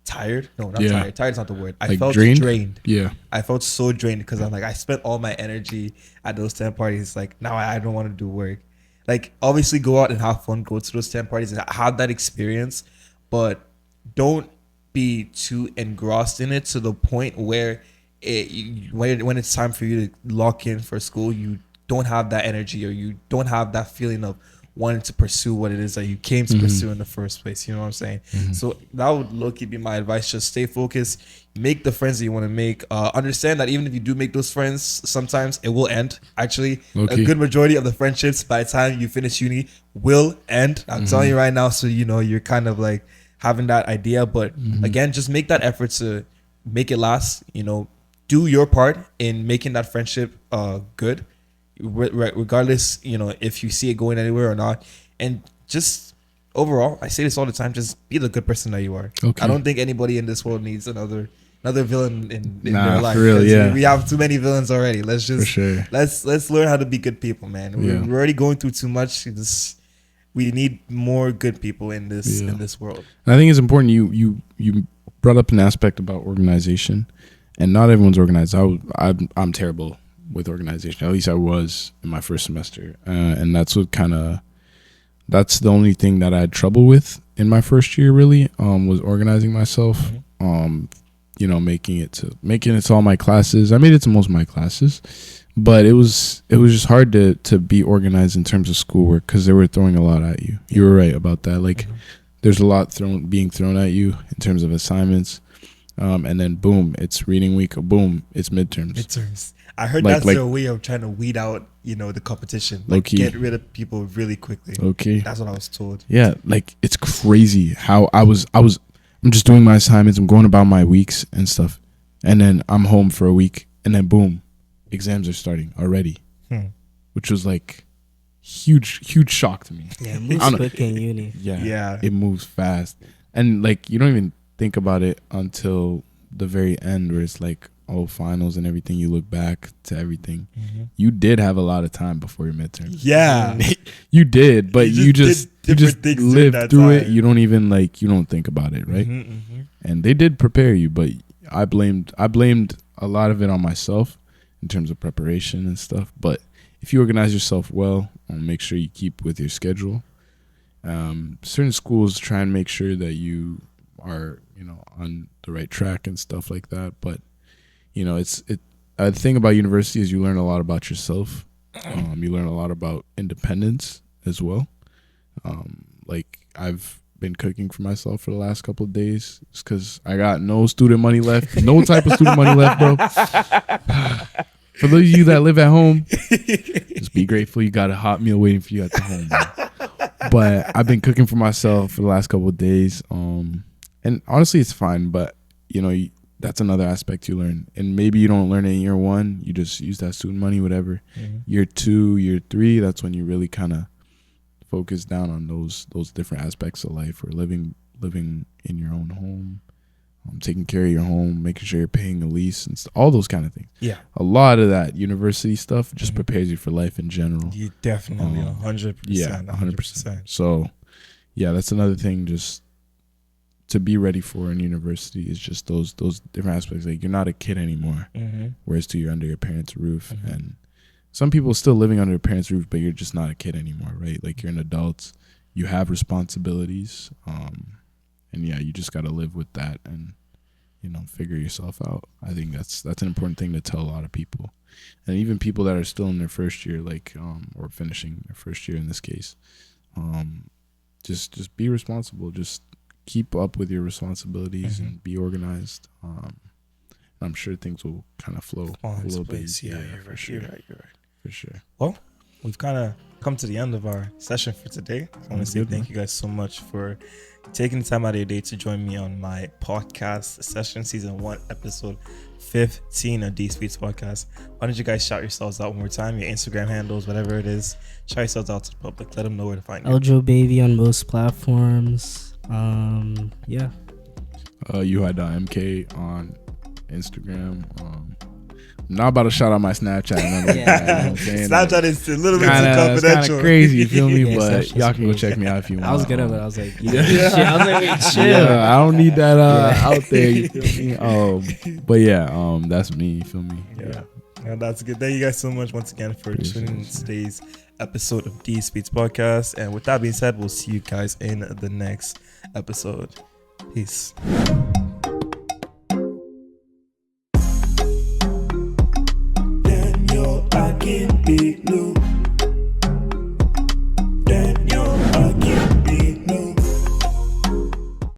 tired. No, not Yeah. tired. Tired's not the word. I Like felt drained? drained. Yeah. I felt so drained because I'm like, I spent all my energy at those 10 parties. Like now I don't want to do work. Like obviously go out and have fun, go to those 10 parties and have that experience, but don't be too engrossed in it to the point where when it's time for you to lock in for school, you don't have that energy, or you don't have that feeling of wanting to pursue what it is that you came to pursue in the first place. You know what I'm saying? So that would low-key be my advice. Just stay focused, make the friends that you want to make. Understand that even if you do make those friends, sometimes it will end. Actually, Low-key. a good majority of the friendships by the time you finish uni will end. I'm telling you right now. So you're kind of like having that idea, but again, just make that effort to make it last. Do your part in making that friendship good, regardless, if you see it going anywhere or not. And just overall, I say this all the time, just be the good person that you are. Okay. I don't think anybody in this world needs another villain in Nah, their life, for real, 'cause yeah. we have too many villains already. Let's For just sure. let's learn how to be good people, man. Yeah. We're already going through too much. We need more good people in this Yeah. world. And I think it's important. You brought up an aspect about organization, and not everyone's organized. I'm terrible with organization. At least I was in my first semester, and that's the only thing that I had trouble with in my first year. Really, was organizing myself. Making it to all my classes. I made it to most of my classes, but it was just hard to be organized in terms of schoolwork, because they were throwing a lot at you. You were right about that. Like, there's a lot being thrown at you in terms of assignments, and then boom, it's reading week. Boom, it's midterms. I heard Like- that's like- their way of trying to weed out, the competition. Like Low-key. get rid of people really quickly. Okay. That's what I was told. Yeah, like it's crazy how I'm just doing my assignments, I'm going about my weeks and stuff, and then I'm home for a week, and then boom, exams are starting already, which was like huge shock to me. Yeah, it I moves don't know. quick in uni. Yeah. It moves fast, and like you don't even think about it until the very end, where it's like finals and everything. You look back to everything. You did have a lot of time before your midterm. Yeah. You did, but You you just just did different things during lived that through it. time. You don't even you don't think about it, right? And they did prepare you, but I blamed a lot of it on myself in terms of preparation and stuff. But if you organize yourself well, and make sure you keep with your schedule. Certain schools try and make sure that you are on the right track and stuff like that. But the thing about university is you learn a lot about yourself. You learn a lot about independence as well. Like I've been cooking for myself for the last couple of days because I got no student money left, no type of student money left, bro. For those of you that live at home, just be grateful you got a hot meal waiting for you at the home, bro. But I've been cooking for myself for the last couple of days, and honestly, it's fine. But that's another aspect you learn, and maybe you don't learn it in year one. You just use that student money, whatever. Mm-hmm. Year 2, year 3, that's when you really kind of focus down on those different aspects of life, or living in your own home, taking care of your home, making sure you're paying a lease and all those kind of things. Yeah, a lot of that university stuff just prepares you for life in general. You definitely 100%. Yeah, 100%. So yeah, that's another thing just to be ready for in university, is just those different aspects. Like, you're not a kid anymore, whereas you're under your parents' roof. And some people still living under their parents' roof, but you're just not a kid anymore, right? Like, you're an adult, you have responsibilities, and yeah, you just got to live with that and figure yourself out. I think that's an important thing to tell a lot of people, and even people that are still in their first year, like or finishing their first year in this case. Just be responsible. Just keep up with your responsibilities and be organized. I'm sure things will kind of flow a little bit. Yeah, you're right. You're right. For sure. Well, we've kind of come to the end of our session for today. I want to say thank you guys so much for taking the time out of your day to join me on my podcast session, season 1, episode 15 of D Speeds Podcast. Why don't you guys shout yourselves out one more time, your Instagram handles, whatever it is. Shout yourselves out to the public. Let them know where to find you. Eljo Baby on most platforms. Yeah. UI.MK on Instagram. I'm not about to shout out my Snapchat. Snapchat is a little bit too confidential. It's kind of crazy, you feel me? Yeah, but y'all can go check me out if you want. I was good at it. I was like, shit. I was like, wait, chill. Yeah, I don't need that out there. You feel me? But yeah, that's me. You feel me? Yeah, that's good. Thank you guys so much once again for tuning in today's episode of D Speeds Podcast. And with that being said, we'll see you guys in the next episode. Peace.